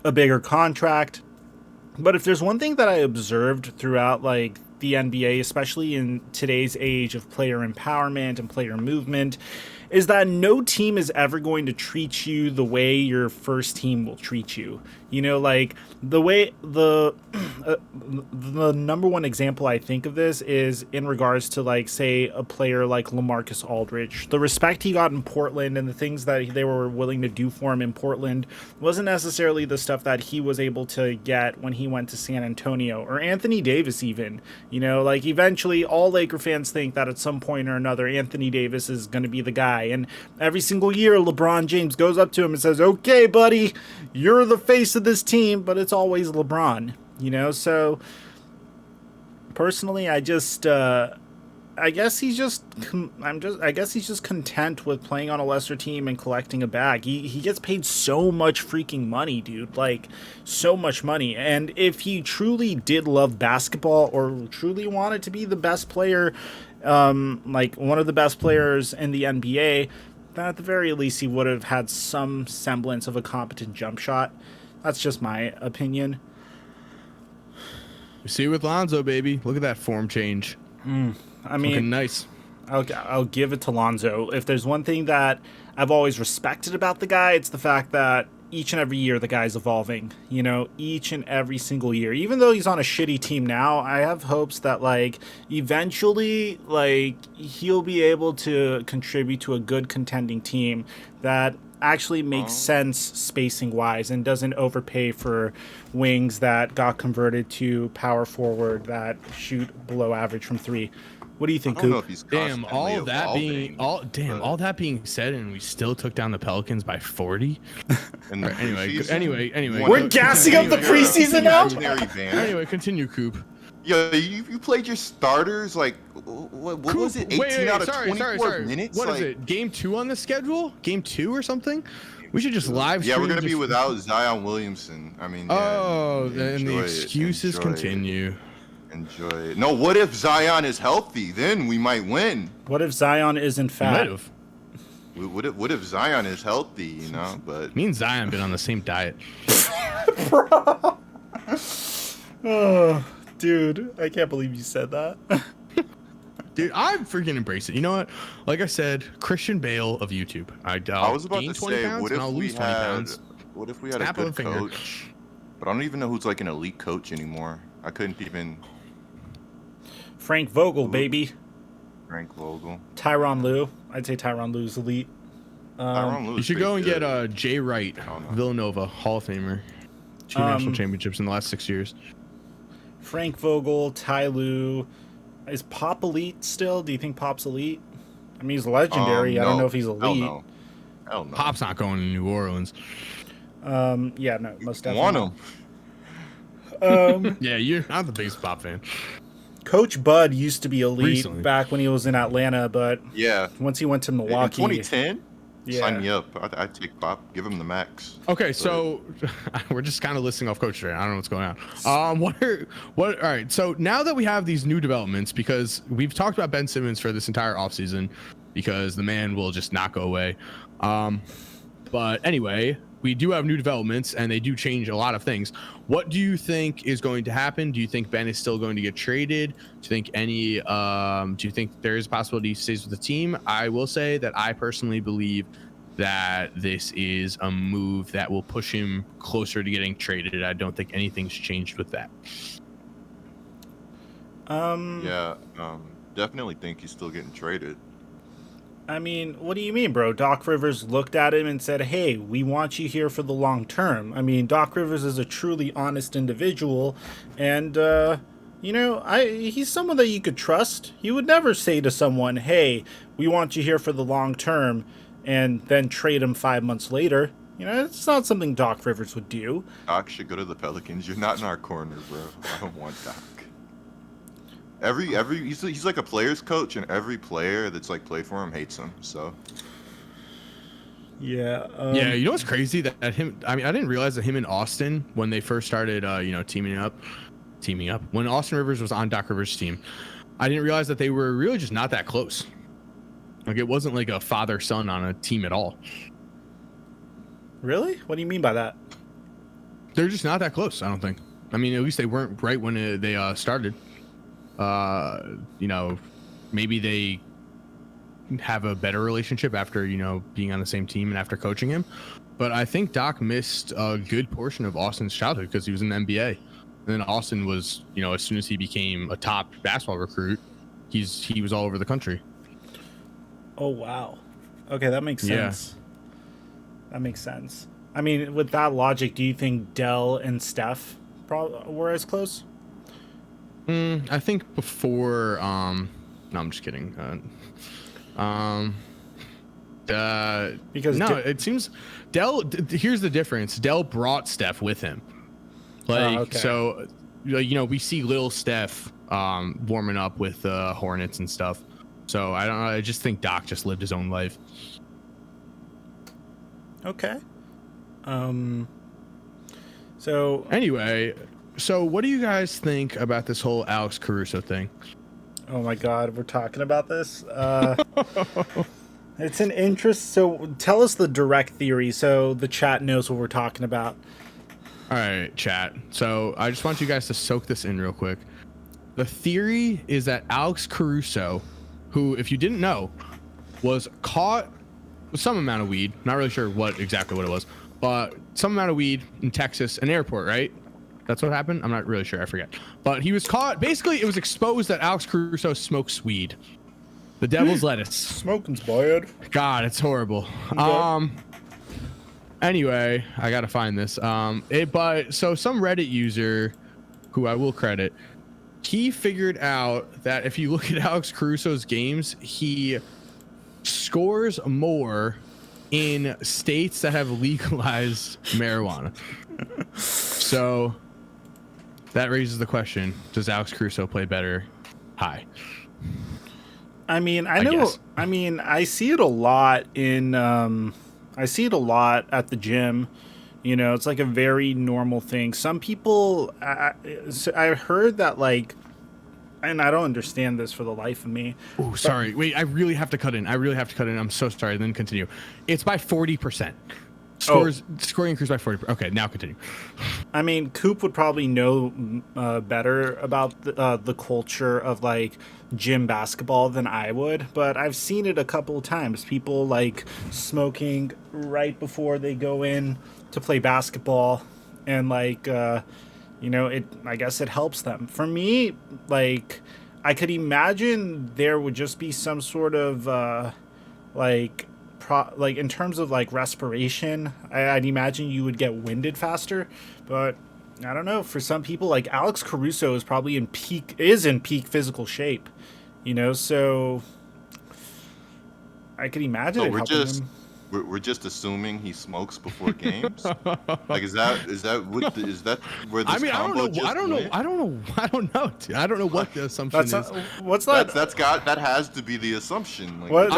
a bigger contract. But if there's one thing that I observed throughout like the NBA, especially in today's age of player empowerment and player movement, is that no team is ever going to treat you the way your first team will treat you. You know, like the way the number one example I think of this is in regards to, like, say, a player like LaMarcus Aldridge. The respect he got in Portland and the things that they were willing to do for him in Portland wasn't necessarily the stuff that he was able to get when he went to San Antonio, or Anthony Davis even. You know, like, eventually all Laker fans think that at some point or another Anthony Davis is going to be the guy. And every single year LeBron James goes up to him and says, okay, buddy, you're the face of this team, but it's always LeBron, you know? So personally, I guess he's just content with playing on a lesser team and collecting a bag. He gets paid so much freaking money, dude, like so much money. And if he truly did love basketball or truly wanted to be the best player, like one of the best players in the NBA, then at the very least he would have had some semblance of a competent jump shot. That's just my opinion. You see with Lonzo, baby, look at that form change. I mean, looking nice. I'll give it to Lonzo. If there's one thing that I've always respected about the guy, it's the fact that each and every year the guy's evolving, each and every single year. Even though he's on a shitty team now, I have hopes that like eventually like he'll be able to contribute to a good contending team that actually makes sense spacing wise and doesn't overpay for wings that got converted to power forward that shoot below average from three. What do you think, Coop? Damn, all that being said, and we still took down the Pelicans by 40. Anyway, we're gassing up the preseason now. Anyway, continue, Coop. Yeah, you played your starters like what was it? 18 out of 24 minutes. What is it? Game 2 on the schedule? Game 2 or something? We should just live stream. Yeah, we're gonna be without Zion Williamson. I mean, and the excuses continue. Enjoy it. No, what if Zion is healthy? Then we might win. What if Zion isn't fat? What if Zion is healthy? But me and Zion been on the same diet. Bro. Oh, dude, I can't believe you said that. Dude, I freaking embrace it. You know what? Like I said, Christian Bale of YouTube. I was about to say, what if we had a good coach? But I don't even know who's like an elite coach anymore. I couldn't even. Frank Vogel, baby. Frank Vogel. Tyronn Lue. I'd say Tyronn Lue's elite. You should go and get Jay Wright, Villanova, Hall of Famer. 2 national championships in the last 6 years. Frank Vogel, Ty Lue. Is Pop elite still? Do you think Pop's elite? I mean, he's legendary. No. I don't know if he's elite. Hell no. Pop's not going to New Orleans. Yeah, no, most definitely. Want him. Yeah, you're not the biggest Pop fan. Coach Bud used to be elite Recently. back when he was in Atlanta, but once he went to Milwaukee, in 2010, sign me up. I'd take Pop. Give him the max. Okay, so we're just kind of listing off Coach Durant. I don't know what's going on. All right. So now that we have these new developments, because we've talked about Ben Simmons for this entire offseason, because the man will just not go away. But anyway, we do have new developments, and they do change a lot of things. What do you think is going to happen? Do you think Ben is still going to get traded? Do you think there is a possibility he stays with the team? I will say that I personally believe that this is a move that will push him closer to getting traded. I don't think anything's changed with that. Definitely think he's still getting traded. I mean, what do you mean, bro? Doc Rivers looked at him and said, hey, we want you here for the long term. I mean, Doc Rivers is a truly honest individual, and, he's someone that you could trust. He would never say to someone, hey, we want you here for the long term, and then trade him 5 months later. It's not something Doc Rivers would do. Doc should go to the Pelicans. You're not in our corner, bro. I don't want Doc. He's like a player's coach, and every player that's like played for him hates him. So yeah, you know what's crazy that I didn't realize that him and Austin, when they first started, teaming up, when Austin Rivers was on Doc Rivers' team, I didn't realize that they were really just not that close. Like it wasn't like a father-son on a team at all. Really? What do you mean by that? They're just not that close. I don't think. I mean, at least they weren't right when they started. Maybe they have a better relationship after, being on the same team and after coaching him. But I think Doc missed a good portion of Austin's childhood because he was in the NBA. And then Austin was, as soon as he became a top basketball recruit, he was all over the country. Oh, wow. Okay, that makes sense. That makes sense. I mean, with that logic, do you think Dell and Steph were as close? I think before. No, I'm just kidding. Because it seems Dell. Here's the difference. Dell brought Steph with him. So, we see little Steph warming up with Hornets and stuff. So I don't know. I just think Doc just lived his own life. Okay. So anyway. So what do you guys think about this whole Alex Caruso thing? Oh my God, we're talking about this. It's an interest. So tell us the direct theory so the chat knows what we're talking about. All right, chat. So I just want you guys to soak this in real quick. The theory is that Alex Caruso, who, if you didn't know, was caught with some amount of weed, not really sure exactly what it was, but some amount of weed in Texas, an airport, right? That's what happened. I'm not really sure. I forget. But he was caught. Basically, it was exposed that Alex Caruso smokes weed. The devil's lettuce. Smoking's bad. God, it's horrible. Okay. Anyway, I gotta find this. But so some Reddit user, who I will credit, he figured out that if you look at Alex Caruso's games, he scores more in states that have legalized marijuana. So that raises the question: does Alex Caruso play better high? I mean, I know. I mean, I see it a lot in. I see it a lot at the gym. You know, it's like a very normal thing. Some people, I heard that like, and I don't understand this for the life of me. Oh, sorry. Wait, I really have to cut in. I'm so sorry. Then continue. It's by 40%. Scoring increased by 40%. Okay, now continue. I mean, Coop would probably know better about the culture of like gym basketball than I would, but I've seen it a couple of times. People like smoking right before they go in to play basketball, and like you know, I guess it helps them. For me, like, I could imagine there would just be some sort of like in terms of like respiration, I'd imagine you would get winded faster, but I don't know. For some people, like Alex Caruso is probably in peak physical shape, you know. So I could imagine. So we're just assuming he smokes before games. Like, is that where this combo just I don't know. I don't know. Dude. I don't know what the assumption is. What's that? That has to be the assumption. Like,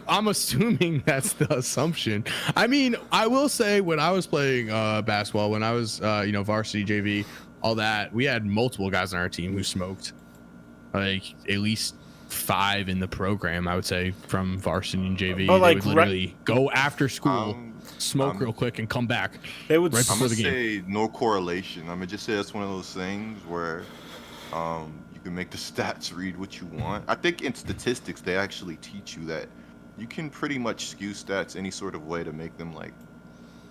I'm assuming that's the assumption. I mean, I will say when I was playing basketball, when I was varsity, JV, all that, we had multiple guys on our team who smoked, like at least 5 in the program, I would say, from varsity and JV. But like, they would literally go after school, smoke real quick, and come back. They would. Right I'm before gonna the game. say no correlation. I'm gonna just say that's one of those things where you can make the stats read what you want. I think in statistics they actually teach you that you can pretty much skew stats any sort of way to make them like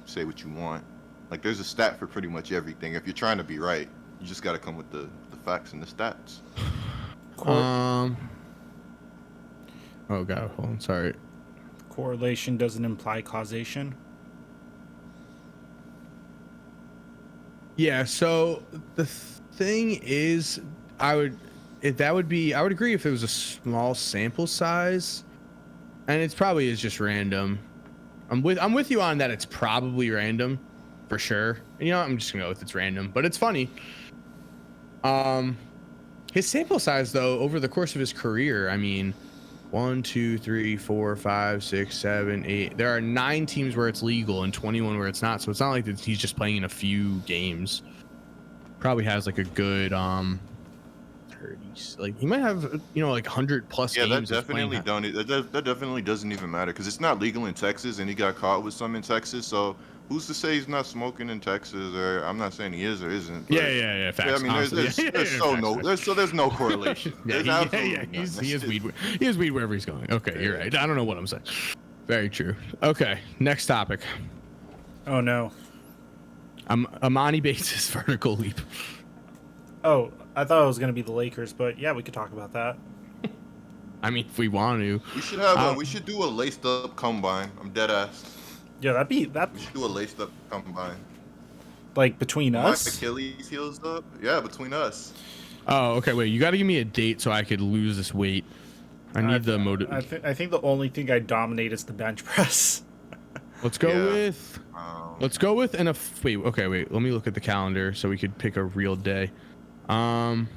say what you want. Like, there's a stat for pretty much everything. If you're trying to be right, you just got to come with the facts and the stats. Oh god, hold on, sorry. Correlation doesn't imply causation. Yeah, so the thing is, I would agree if it was a small sample size, and it probably is just random. I'm with you on that. It's probably random, for sure. And you know what? I'm just gonna go with it's random, but it's funny. His sample size though, over the course of his career, I mean, 1, 2, 3, 4, 5, 6, 7, 8. There are 9 teams where it's legal and 21 where it's not. So it's not like that he's just playing in a few games. Probably has like a good 30. Like he might have like 100 plus games. Yeah, that definitely doesn't even matter because it's not legal in Texas, and he got caught with some in Texas. So who's to say he's not smoking in Texas? Or I'm not saying he is or isn't. Yeah. Facts. Yeah, I mean, there's no correlation. He is weed wherever he's going. Okay, you're right. I don't know what I'm saying. Very true. Okay, next topic. Oh no. Amani Bates' vertical leap. Oh, I thought it was gonna be the Lakers, but yeah, we could talk about that. I mean, if we want to. We should do a laced up combine. I'm dead ass. Yeah, We should do a laced up combine. Like between us? My Achilles heals up. Yeah, between us. Oh, okay. Wait, you got to give me a date so I could lose this weight. I need the motive. I think the only thing I dominate is the bench press. Let's go with. Wait. Okay, wait. Let me look at the calendar so we could pick a real day. Let's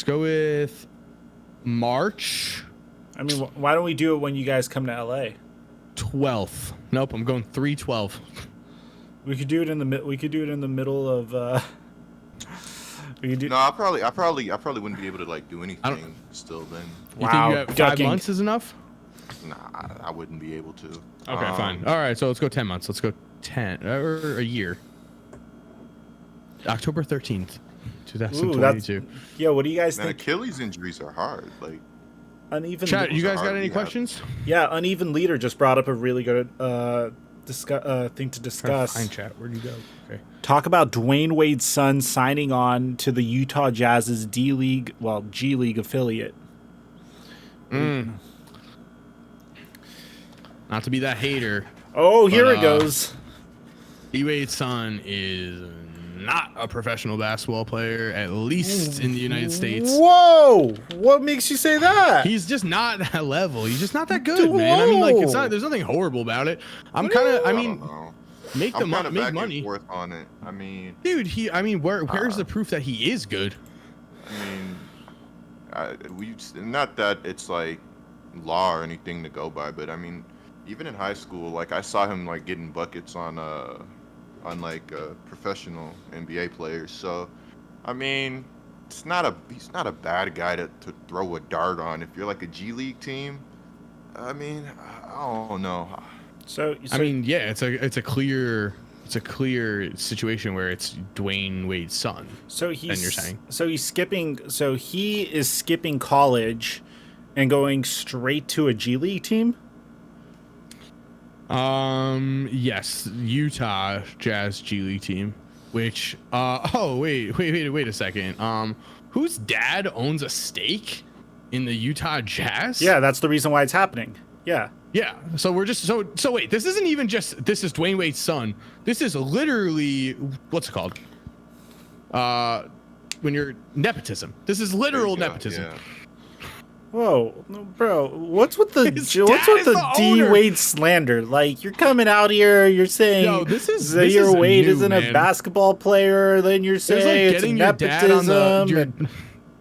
go with March. I mean, why don't we do it when you guys come to LA? 12th. Nope, I'm going 3/12. We could do it in the middle of. No, I probably wouldn't be able to like do anything still then. You think you have 5 months is enough? Nah, I wouldn't be able to. Okay, fine. All right, so let's go 10 months. Let's go 10 or a year. October 13th, 2022. Yeah, what do you guys think? Achilles injuries are hard. Like, uneven. Chat, you guys got any questions? Yeah, Uneven Leader just brought up a really good thing to discuss. Fine chat. Where'd you go? Okay. Talk about Dwayne Wade's son signing on to the Utah Jazz's G League affiliate. Not to be that hater. Oh, here it goes. D-Wade's son is not a professional basketball player, at least in the United States. Whoa! What makes you say that? He's just not that level. He's just not that good, man. I mean, like, it's not. There's nothing horrible about it. I'm kind of. I mean, make money. Forth on it. I mean, dude. Where's the proof that he is good? I mean, not that it's like law or anything to go by, but I mean, even in high school, like I saw him like getting buckets on professional NBA players. So, I mean, he's not a bad guy to throw a dart on. If you're like a G League team, I mean, I don't know. So I mean, yeah, it's a clear situation where it's Dwayne Wade's son. So he's, then you're saying. So he is skipping college and going straight to a G League team? Yes, Utah Jazz G League team, which wait a second. Whose dad owns a stake in the Utah Jazz? Yeah, that's the reason why it's happening. Yeah. Yeah. So we're just so wait, this isn't even just this is Dwayne Wade's son. This is literally what's it called? When you're nepotism. This is literal nepotism. Yeah. Whoa, bro! What's with the D Wade slander? Like, you're coming out here, you're saying Zaire Wade isn't a basketball player, then you're saying it's nepotism.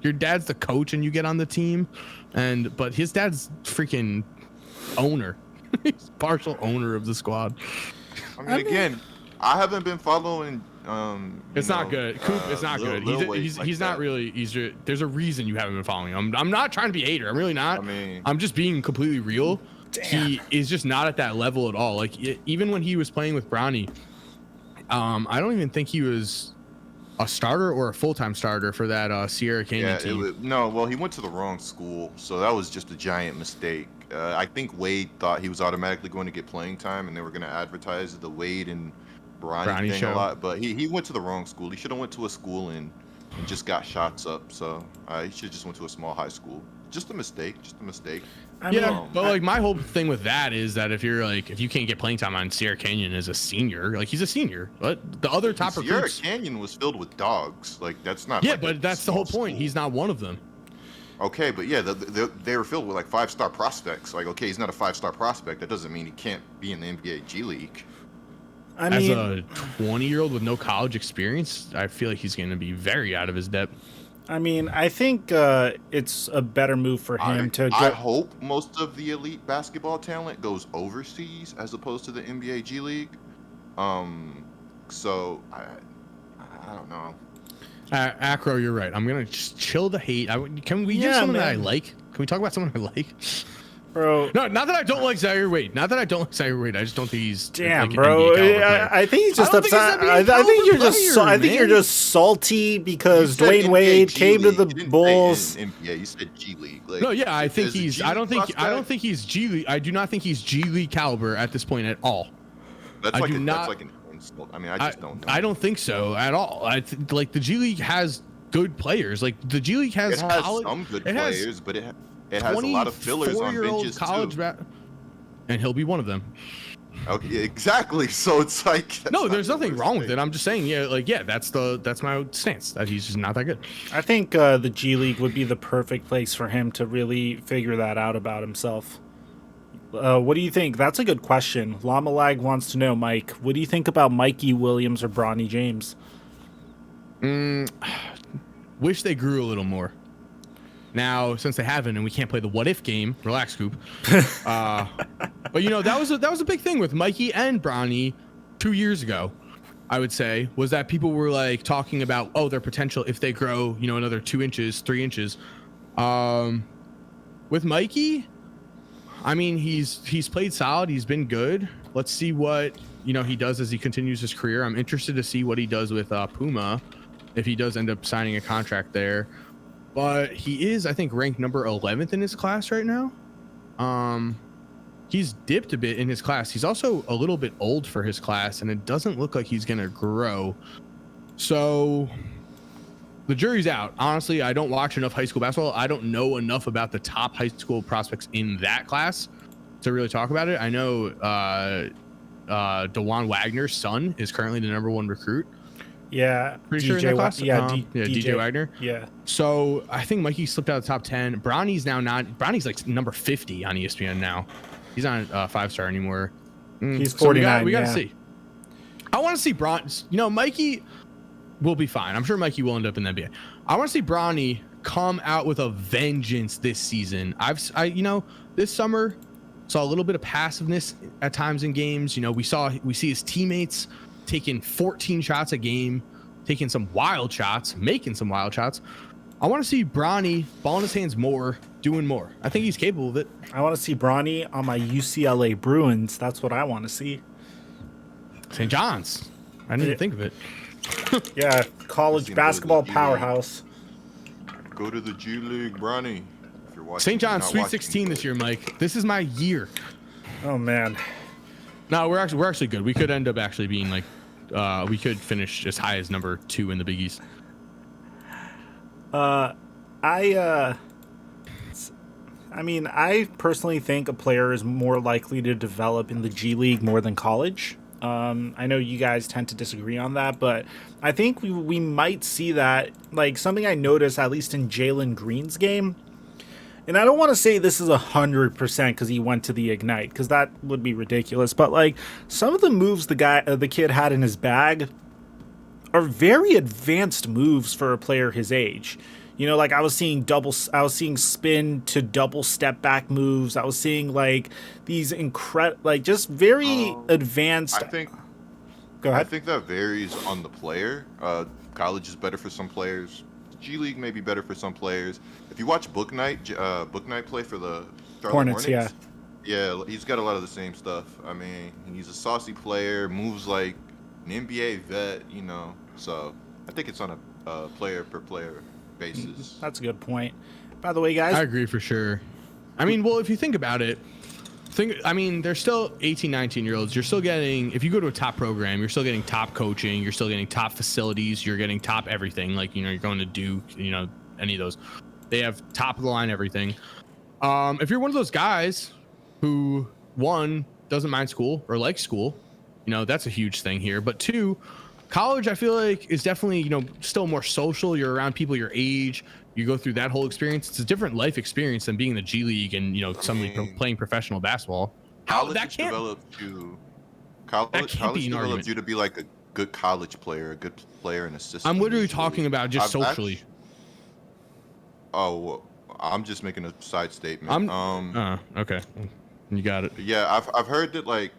Your dad's the coach, and you get on the team, but his dad's freaking owner. He's partial owner of the squad. I mean, again, I haven't been following. It's not good. Coop, it's not good. He's not really. There's a reason you haven't been following him. I'm not trying to be a hater. I'm really not. I'm just being completely real. Damn. He is just not at that level at all. Like even when he was playing with Bronny, I don't even think he was a starter or a full-time starter for that Sierra Canyon team. He went to the wrong school, so that was just a giant mistake. I think Wade thought he was automatically going to get playing time, and they were going to advertise the Wade and Bronny thing show. A lot, but he went to the wrong school. He should have went to a school and just got shots up. So he should have just went to a small high school. Just a mistake. But like my whole thing with that is that if you can't get playing time on Sierra Canyon as a senior, like he's a senior, but the other top recruits. Sierra Canyon was filled with dogs. Like that's not. Yeah, but that's the whole point. He's not one of them. Okay, but yeah, they were filled with like 5-star prospects. Like, okay, he's not a 5-star prospect. That doesn't mean he can't be in the NBA G League. As a 20-year-old with no college experience, I feel like he's going to be very out of his depth. I mean, I think it's a better move for him to go. I hope most of the elite basketball talent goes overseas as opposed to the NBA G League. So I don't know. Acro, you're right. I'm going to just chill the hate. Can we do something that I like? Can we talk about someone I like? Bro. No, not that I don't like Zaire Wade. I just don't think he's damn, bro. I think he's just upset. I think you're just salty because Dwayne Wade came to the Bulls. NBA, you said G League. Like, no, yeah, I think he's. I don't think he's G League. I do not think he's G League caliber at this point at all. That's like an insult. I mean, I just don't know. I don't think so at all. Like the G League has good players. Like the G League has some good players, but it has a lot of fillers on benches college too. And he'll be one of them. Okay, exactly. So it's like no, there's nothing wrong with it. I'm just saying, that's my stance that he's just not that good. I think the G League would be the perfect place for him to really figure that out about himself. What do you think? That's a good question. Lamalag wants to know, Mike. What do you think about Mikey Williams or Bronny James? Wish they grew a little more. Now, since they haven't, and we can't play the what-if game, relax, Coop. But that was a big thing with Mikey and Bronny 2 years ago. I would say was that people were like talking about their potential if they grow another 2 inches, 3 inches. With Mikey, I mean he's played solid. He's been good. Let's see what he does as he continues his career. I'm interested to see what he does with Puma if he does end up signing a contract there. But he is, I think, ranked number 11th in his class right now. he's dipped a bit in his class. He's also a little bit old for his class, and it doesn't look like he's going to grow. So the jury's out. Honestly, I don't watch enough high school basketball. I don't know enough about the top high school prospects in that class to really talk about it. I know DeJuan Wagner's son is currently the #1 recruit. Yeah, pretty sure in that class. DJ Wagner. Yeah. So I think Mikey slipped out of the top 10. Bronny's now not. Bronny's like number 50 on ESPN now. He's not 5-star anymore. He's 49. So we got to see. I want to see Bron. Mikey will be fine. I'm sure Mikey will end up in the NBA. I want to see Bronny come out with a vengeance this season. This summer saw a little bit of passiveness at times in games. We see his teammates taking 14 shots a game, taking some wild shots, making some wild shots. I want to see Bronny ball in his hands more, doing more. I think he's capable of it. I want to see Bronny on my UCLA Bruins. That's what I want to see. St. John's. I didn't even think of it. Yeah, college basketball powerhouse. Go to the G League, Bronny. If you're watching, St. John's Sweet 16 this year, Mike. This is my year. Oh man. No, we're actually good. We could end up actually being like, we could finish as high as number 2 in the Big East. I personally think a player is more likely to develop in the G League more than college. I know you guys tend to disagree on that, but I think we might see that. Like, something I noticed, at least in Jalen Green's game, and I don't want to say this is 100% because he went to the Ignite, because that would be ridiculous. But like, some of the moves the kid had in his bag are very advanced moves for a player his age. Like I was seeing spin to double step back moves. I was seeing like these just very advanced. Go ahead. I think that varies on the player. College is better for some players. G League may be better for some players. If you watch Book Night play for the Charlotte Hornets, yeah, he's got a lot of the same stuff. I mean, he's a saucy player, moves like an NBA vet, So I think it's on a player per player basis. That's a good point. By the way, guys, I agree for sure. I mean, well, if you think about it, they're still 18, 19-year-olds. You're still getting, if you go to a top program, you're still getting top coaching. You're still getting top facilities. You're getting top everything. Like, you're going to Duke, any of those. They have top of the line everything. If you're one of those guys who, one, doesn't mind school or likes school, that's a huge thing here. But two, college, I feel like, is definitely, still more social. You're around people your age. You go through that whole experience. It's a different life experience than being in the G League and, somebody playing professional basketball. College developed you to be like a good college player, a good player in a system. I'm literally talking about just socially. I'm just making a side statement. Okay. You got it. Yeah, I've heard that, like,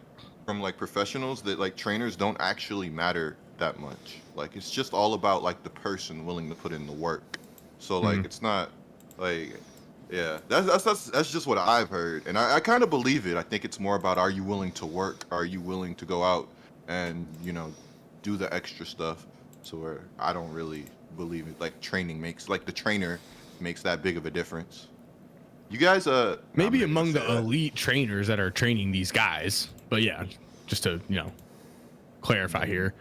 from like professionals, that like trainers don't actually matter that much. Like, it's just all about like the person willing to put in the work. So like it's not like, yeah, that's just what I've heard, and I kind of believe it. I think it's more about, are you willing to work? Are you willing to go out and do the extra stuff? So where I don't really believe it. Like, the trainer makes that big of a difference. You guys, maybe among the elite trainers that are training these guys, but yeah, just to clarify here.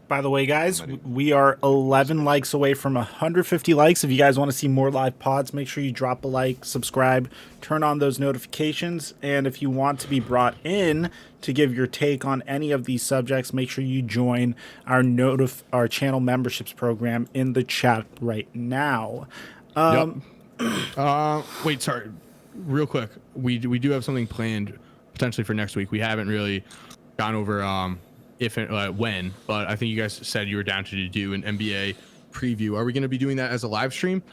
By the way, guys, we are 11 likes away from 150 likes. If you guys want to see more live pods, make sure you drop a like, subscribe, turn on those notifications. And if you want to be brought in to give your take on any of these subjects, make sure you join our channel memberships program in the chat right now. Wait, sorry. Real quick. We do have something planned potentially for next week. We haven't really gone over if and when, but I think you guys said you were down to do an NBA preview. Are we going to be doing that as a live stream?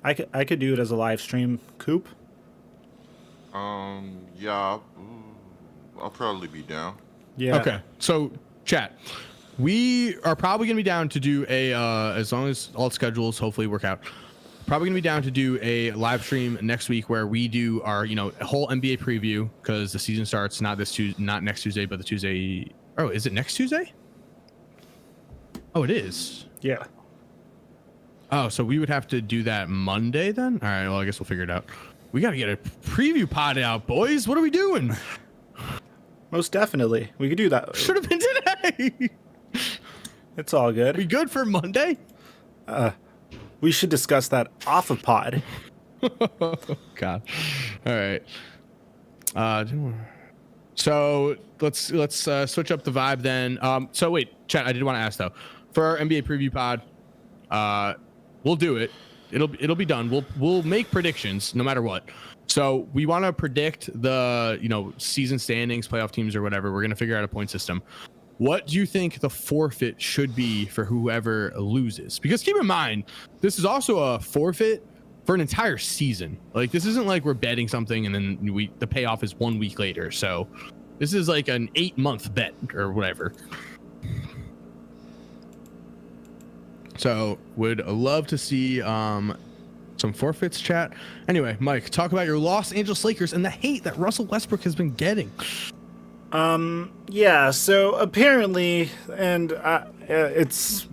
I could do it as a live stream. Coop? Yeah, I'll probably be down. Yeah. Okay. So, chat. We are probably going to be down to do as long as all schedules hopefully work out, probably going to be down to do a live stream next week where we do our, a whole NBA preview, because the season starts not next Tuesday, but the Tuesday. Oh, is it next Tuesday? Oh, it is. Yeah. Oh, so we would have to do that Monday then? All right. Well, I guess we'll figure it out. We got to get a preview pod out, boys. What are we doing? Most definitely. We could do that. Should have been today. It's all good. We good for Monday? We should discuss that off of pod. God. All right. So let's switch up the vibe then. So wait, chat. I did want to ask though, for our NBA preview pod, we'll do it. It'll be done. We'll make predictions no matter what. So we want to predict the season standings, playoff teams, or whatever. We're gonna figure out a point system. What do you think the forfeit should be for whoever loses? Because keep in mind, this is also a forfeit for an entire season. Like, this isn't like we're betting something and then the payoff is 1 week later. So this is like an 8-month bet or whatever. So would love to see some forfeits, chat. Anyway, Mike, talk about your Los Angeles Lakers and the hate that Russell Westbrook has been getting. Yeah, so apparently, and this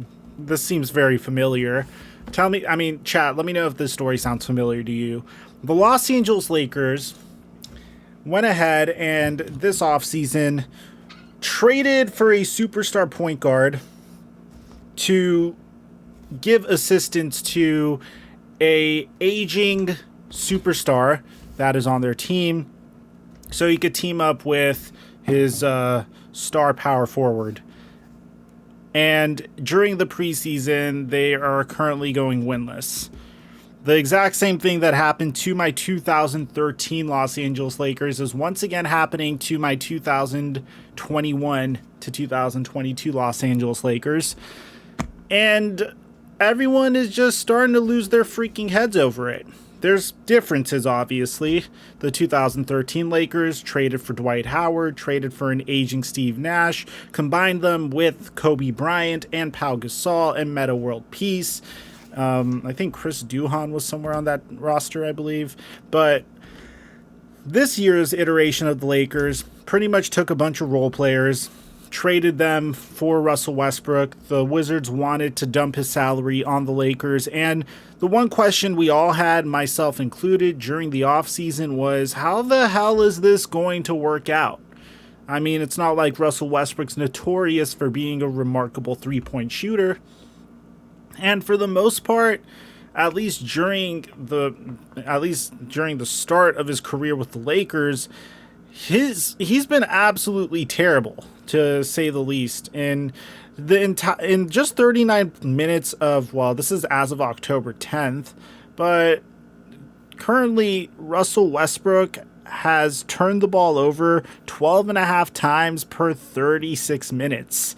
seems very familiar. Chat, let me know if this story sounds familiar to you. The Los Angeles Lakers went ahead and this offseason traded for a superstar point guard to give assistance to a aging superstar that is on their team so he could team up with his star power forward. And during the preseason, they are currently going winless. The exact same thing that happened to my 2013 Los Angeles Lakers is once again happening to my 2021 to 2022 Los Angeles Lakers. And everyone is just starting to lose their freaking heads over it. There's differences, obviously. The 2013 Lakers traded for Dwight Howard, traded for an aging Steve Nash, combined them with Kobe Bryant and Pau Gasol and Meta World Peace. I think Chris Duhon was somewhere on that roster, I believe. But this year's iteration of the Lakers pretty much took a bunch of role players, traded them for Russell Westbrook. The Wizards wanted to dump his salary on the Lakers, and the one question we all had, myself included, during the offseason was, how the hell is this going to work out? I mean, it's not like Russell Westbrook's notorious for being a remarkable three-point shooter. And for the most part, at least during the start of his career with the Lakers, he's been absolutely terrible, to say the least. In just 39 minutes of, well, this is as of October 10th, but currently Russell Westbrook has turned the ball over 12 and a half times per 36 minutes.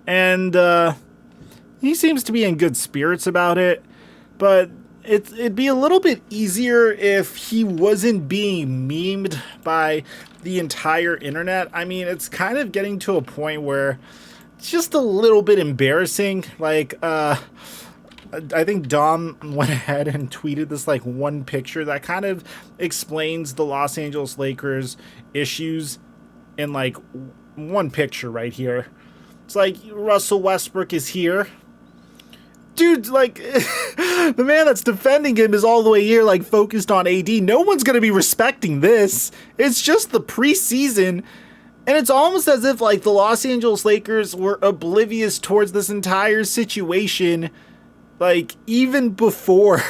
And he seems to be in good spirits about it, but it'd be a little bit easier if he wasn't being memed by the entire internet. I mean, it's kind of getting to a point where it's just a little bit embarrassing. Like, I think Dom went ahead and tweeted this like one picture that kind of explains the Los Angeles Lakers issues in like one picture right here. It's like Russell Westbrook is here. Dude, like, the man that's defending him is all the way here, like, focused on AD. No one's going to be respecting this. It's just the preseason. And it's almost as if, like, the Los Angeles Lakers were oblivious towards this entire situation, like, even before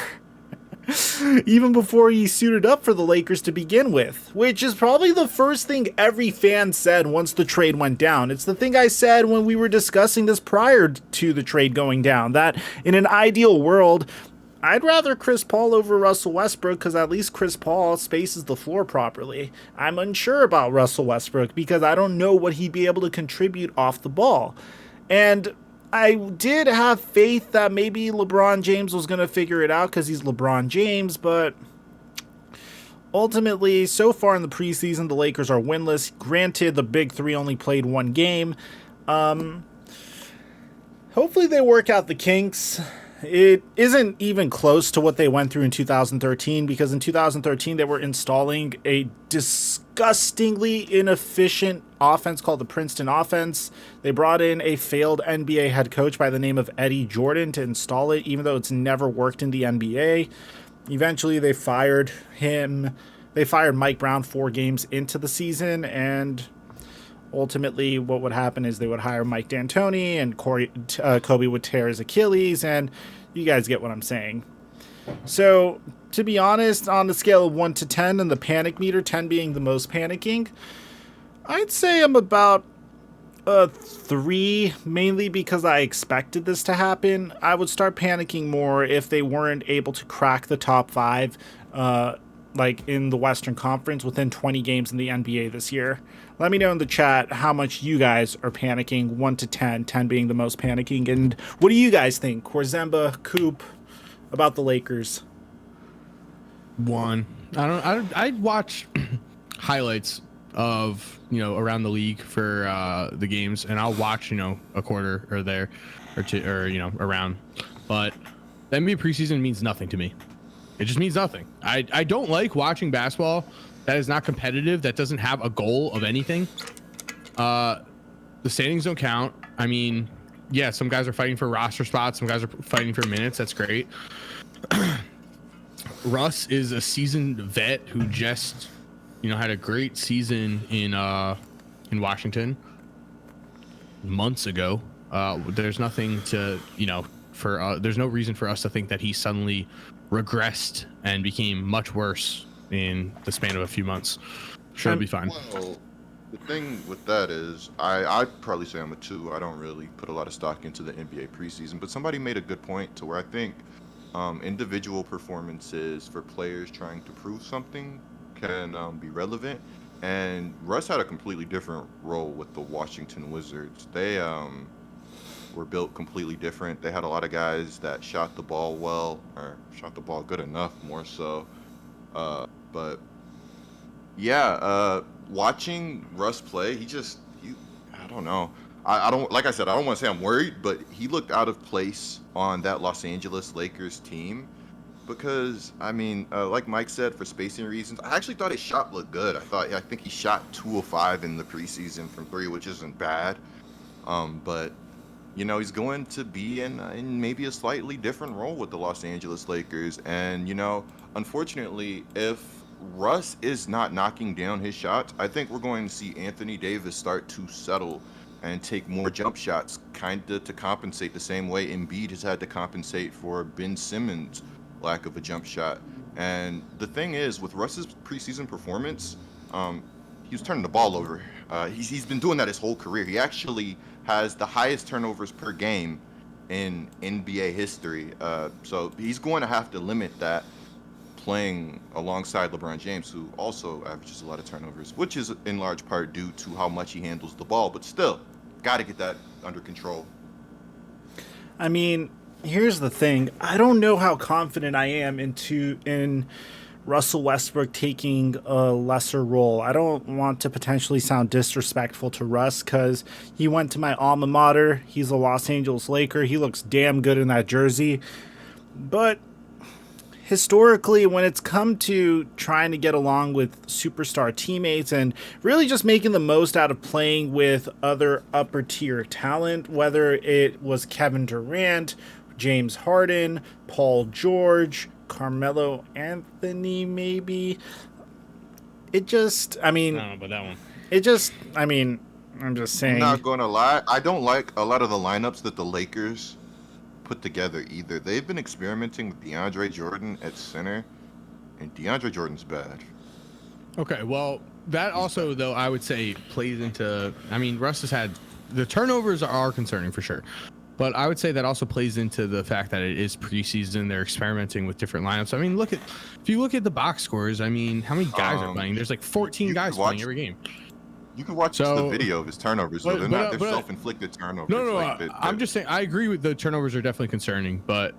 he suited up for the Lakers to begin with, which is probably the first thing every fan said once the trade went down. It's the thing I said when we were discussing this prior to the trade going down, that in an ideal world, I'd rather Chris Paul over Russell Westbrook because at least Chris Paul spaces the floor properly. I'm unsure about Russell Westbrook because I don't know what he'd be able to contribute off the ball. And I did have faith that maybe LeBron James was going to figure it out because he's LeBron James, but ultimately, so far in the preseason, the Lakers are winless. Granted, the Big Three only played one game. Hopefully they work out the kinks. It isn't even close to what they went through in 2013, because in 2013 they were installing a disgustingly inefficient offense called the Princeton offense. They brought in a failed NBA head coach by the name of Eddie Jordan to install it, even though it's never worked in the NBA. Eventually, they fired him. They fired Mike Brown 4 games into the season, and ultimately, what would happen is they would hire Mike D'Antoni, and Kobe would tear his Achilles, and you guys get what I'm saying. So, to be honest, on the scale of 1 to 10, and the panic meter, 10 being the most panicking, I'd say I'm about 3, mainly because I expected this to happen. I would start panicking more if they weren't able to crack the top 5, like in the Western Conference within 20 games in the NBA this year. Let me know in the chat how much you guys are panicking, 1 to 10, 10 being the most panicking. And what do you guys think, Korzemba, Coop, about the Lakers? 1. I'd watch highlights of, around the league for the games, and I'll watch, a quarter or there or two or, around. But the NBA preseason means nothing to me. It just means nothing. I don't like watching basketball that is not competitive, that doesn't have a goal of anything. The standings don't count. I mean, yeah, some guys are fighting for roster spots. Some guys are fighting for minutes. That's great. Russ is a seasoned vet who just, had a great season in Washington months ago. There's nothing to, there's no reason for us to think that he suddenly regressed and became much worse in the span of a few months. Sure, it'll be fine. Well, the thing with that is, I'd probably say I'm a 2. I don't really put a lot of stock into the NBA preseason, but somebody made a good point to where I think individual performances for players trying to prove something can be relevant. And Russ had a completely different role with the Washington Wizards. They were built completely different. They had a lot of guys that shot the ball well, or shot the ball good enough, more so. But yeah, watching Russ play, I don't know. I don't, like I said, I don't want to say I'm worried, but he looked out of place on that Los Angeles Lakers team because, I mean, like Mike said, for spacing reasons, I actually thought his shot looked good. I think he shot 2 of 5 in the preseason from 3, which isn't bad. But he's going to be in maybe a slightly different role with the Los Angeles Lakers. And, unfortunately, if Russ is not knocking down his shots, I think we're going to see Anthony Davis start to settle and take more jump shots, kind of to compensate the same way Embiid has had to compensate for Ben Simmons' lack of a jump shot. And the thing is, with Russ's preseason performance, he was turning the ball over. He's been doing that his whole career. He actually has the highest turnovers per game in NBA history. So he's going to have to limit that playing alongside LeBron James, who also averages a lot of turnovers, which is in large part due to how much he handles the ball. But still, got to get that under control. I mean, here's the thing. I don't know how confident I am in Russell Westbrook taking a lesser role. I don't want to potentially sound disrespectful to Russ because he went to my alma mater. He's a Los Angeles Laker. He looks damn good in that jersey. But historically, when it's come to trying to get along with superstar teammates and really just making the most out of playing with other upper tier talent, whether it was Kevin Durant, James Harden, Paul George, Carmelo Anthony, maybe. I don't know about that one. I'm just saying. I'm not going to lie. I don't like a lot of the lineups that the Lakers put together either. They've been experimenting with DeAndre Jordan at center, and DeAndre Jordan's bad. Okay, well, that also, though, I would say plays into, Russ has had, the turnovers are concerning for sure. But I would say that also plays into the fact that it is preseason. They're experimenting with different lineups. If you look at the box scores, how many guys are playing? There's like 14 guys playing every game. You can watch the video of his turnovers, though. They're self-inflicted turnovers. No. I'm just saying, I agree with the turnovers are definitely concerning, but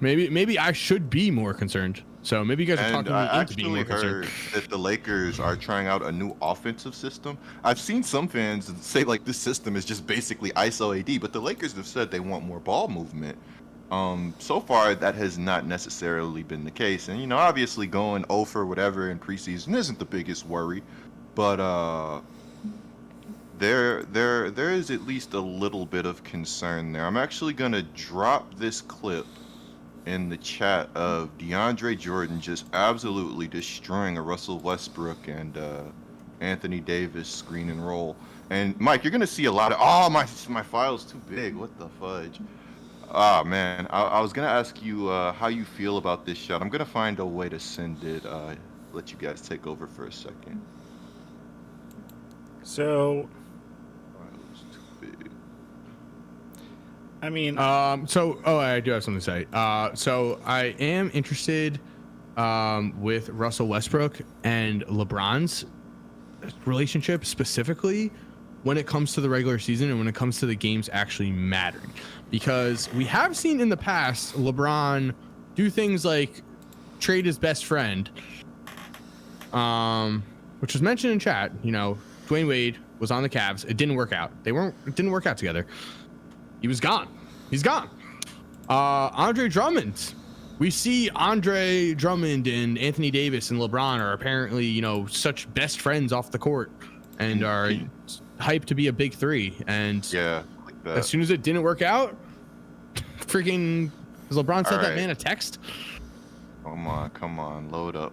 maybe I should be more concerned. So maybe you guys are talking me into being more concerned. I actually heard that the Lakers are trying out a new offensive system. I've seen some fans say like this system is just basically ISO AD, but the Lakers have said they want more ball movement. So far that has not necessarily been the case, and obviously going 0 for whatever in preseason isn't the biggest worry, but there is at least a little bit of concern there. I'm actually gonna drop this clip in the chat of DeAndre Jordan just absolutely destroying a Russell Westbrook and Anthony Davis screen and roll. And Mike, you're gonna see a lot of my file's too big. What the fudge? Ah man, I was gonna ask you how you feel about this shot. I'm gonna find a way to send it. Let you guys take over for a second. So, File's too big. I mean, I do have something to say. So I am interested with Russell Westbrook and LeBron's relationship, specifically when it comes to the regular season and when it comes to the games actually mattering, because we have seen in the past LeBron do things like trade his best friend, which was mentioned in chat. You know, Dwayne Wade was on the Cavs. It didn't work out. It didn't work out together. He was gone. He's gone. Andre Drummond. We see Andre Drummond and Anthony Davis and LeBron are apparently, you know, such best friends off the court and are hyped to be a big three. And Yeah, like that. as soon as it didn't work out, freaking, has LeBron sent that Alright. man a text? Come on, load up.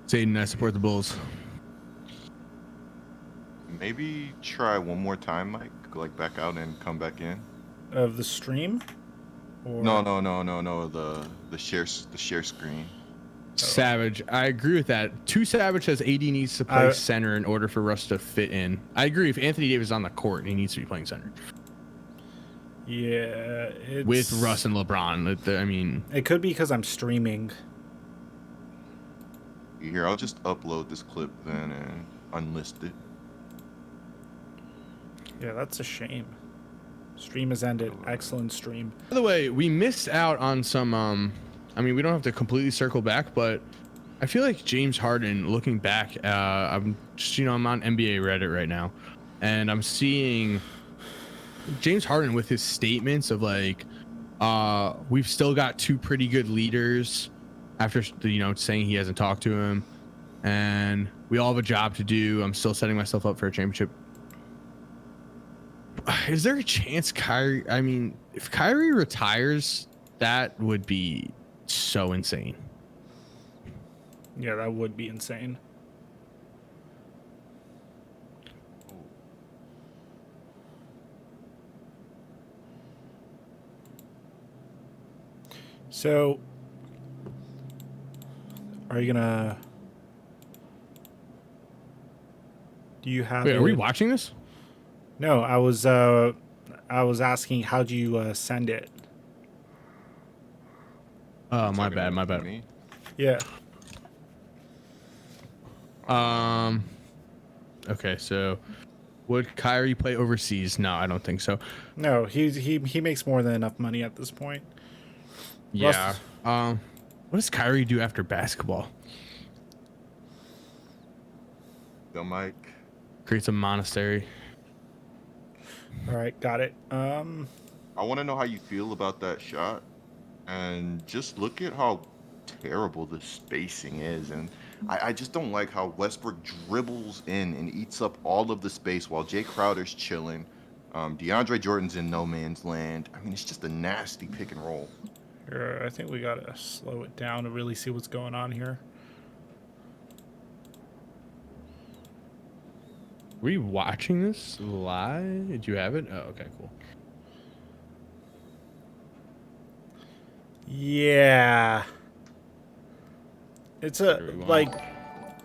Saying I support the Bulls. Maybe try one more time, Mike. Like back out and come back in. of the stream? Or... No. The share screen. Savage. I agree with that. Too Savage says AD needs to play center in order for Russ to fit in. I agree. If Anthony Davis is on the court, he needs to be playing center. Yeah, it's... With Russ and LeBron. I mean... It could be because I'm streaming. Here, I'll just upload this clip then and unlist it. Yeah, that's a shame. Stream has ended. Excellent stream. By the way, we missed out on some... I mean, we don't have to completely circle back, but I feel like James Harden, looking back, I'm just, you know, I'm on NBA Reddit right now, and I'm seeing James Harden with his statements of like, we've still got two pretty good leaders after, you know, saying he hasn't talked to him, and we all have a job to do. I'm still setting myself up for a championship. Is there a chance Kyrie, I mean, if Kyrie retires, that would be so insane. Yeah, that would be insane. So, are you gonna... Do you have... Wait, are we watching this? No, I was asking, how do you send it? Oh, my Talking bad. about me? Yeah. Okay, so would Kyrie play overseas? No, I don't think so. No, he makes more than enough money at this point. Yeah. What does Kyrie do after basketball? Yo, Mike. Creates a monastery. All right, got it. I want to know how you feel about that shot. And just look at how terrible the spacing is. And I just don't like how Westbrook dribbles in and eats up all of the space while Jay Crowder's chilling. DeAndre Jordan's in no man's land. I mean, it's just a nasty pick and roll. Here, I think we got to slow it down to really see what's going on here. Were you watching this live? Did you have it? Oh, okay, cool. Yeah. It's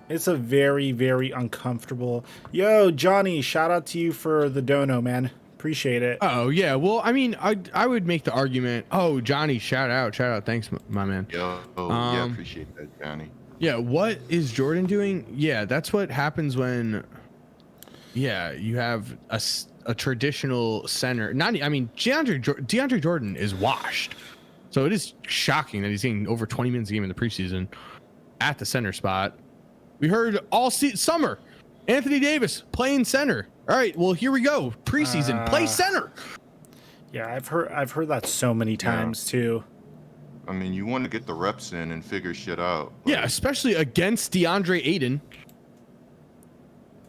it's a very, very uncomfortable. Yo, Johnny, shout out to you for the dono, man. Appreciate it. Oh, yeah. Well, I mean, I would make the argument. Oh, Johnny, shout out. Thanks, my man. Yo, yeah, appreciate that, Johnny. Yeah, what is Jordan doing? Yeah, that's what happens when, yeah, you have a traditional center. DeAndre Jordan is washed. So it is shocking that he's getting over 20 minutes a game in the preseason at the center spot. We heard all summer, Anthony Davis playing center. All right, well, here we go. Preseason, play center. Yeah, I've heard that so many times too. I mean, you want to get the reps in and figure shit out. Yeah, especially against DeAndre Ayton.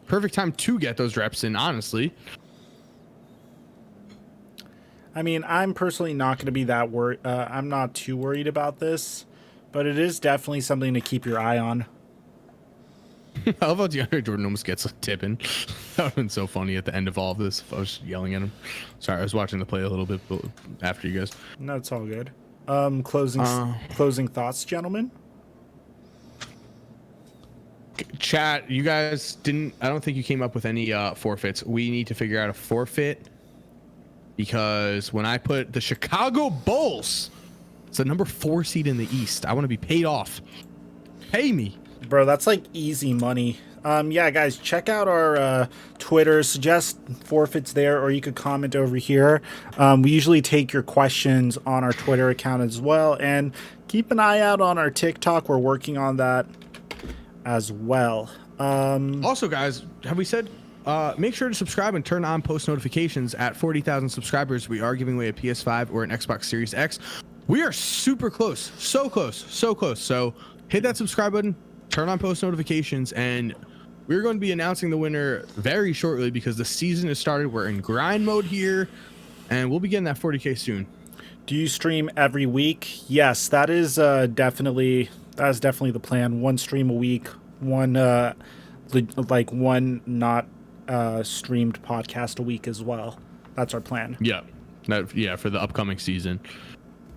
Perfect time to get those reps in, honestly. I mean, I'm personally not going to be that worried. I'm not too worried about this, but it is definitely something to keep your eye on. How about DeAndre Jordan almost gets a tipping? That would have been so funny at the end of all of this if I was yelling at him. Sorry, I was watching the play a little bit after you guys. No, it's all good. Closing thoughts, gentlemen? Chat, you guys didn't... I don't think you came up with any forfeits. We need to figure out a forfeit because when I put the Chicago Bulls, it's the number 4 seed in the East. I want to be paid off. Pay me. Bro, that's like easy money. Yeah, guys, check out our Twitter. Suggest forfeits there, or you could comment over here. We usually take your questions on our Twitter account as well. And keep an eye out on our TikTok. We're working on that as well. Also, guys, have we said... make sure to subscribe and turn on post notifications. At 40,000 subscribers, we are giving away a PS5 or an Xbox Series X. We are super close. So close. So close. So hit that subscribe button. Turn on post notifications, and we're going to be announcing the winner very shortly because the season has started. We're in grind mode here, and we'll be getting that 40K soon. Do you stream every week? Yes, that is definitely the plan. One stream a week, one one not streamed podcast a week as well. That's our plan. Yeah, for the upcoming season.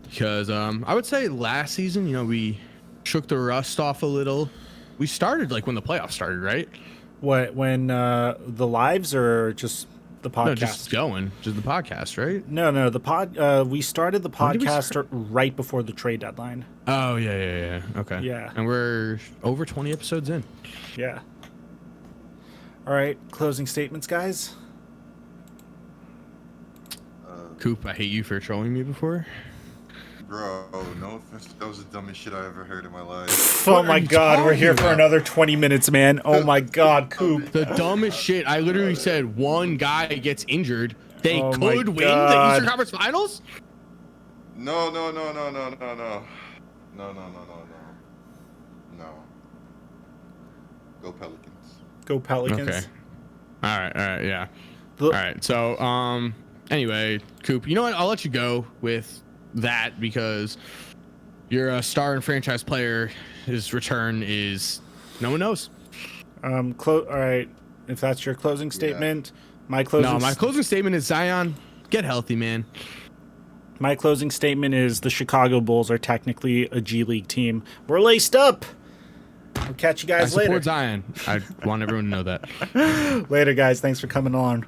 Because I would say last season, we shook the rust off a little. We started like when the playoffs started, right? What, when the lives or just the podcast? No, just the podcast, right? No, we started the podcast right before the trade deadline. Oh yeah. Okay. Yeah. And we're over 20 episodes in. Yeah. All right, closing statements, guys. Coop, I hate you for trolling me before. Bro, no offense, that was the dumbest shit I ever heard in my life. Oh my god, we're here for another 20 minutes, man. Oh my god, Coop. The dumbest shit. I literally said one guy gets injured. They could win the Eastern Conference Finals? No. Go Pelicans. Go Pelicans. Okay. All right, yeah. All right, so, anyway, Coop, you know what? I'll let you go with that because you're a star and franchise player. His return is no one knows. All right, if that's your closing statement, my closing statement is Zion, get healthy, man. My closing statement is the Chicago Bulls are technically a G League team. We're laced up. I'll catch you guys later. I support Zion. I want everyone to know that. Later, guys. Thanks for coming on.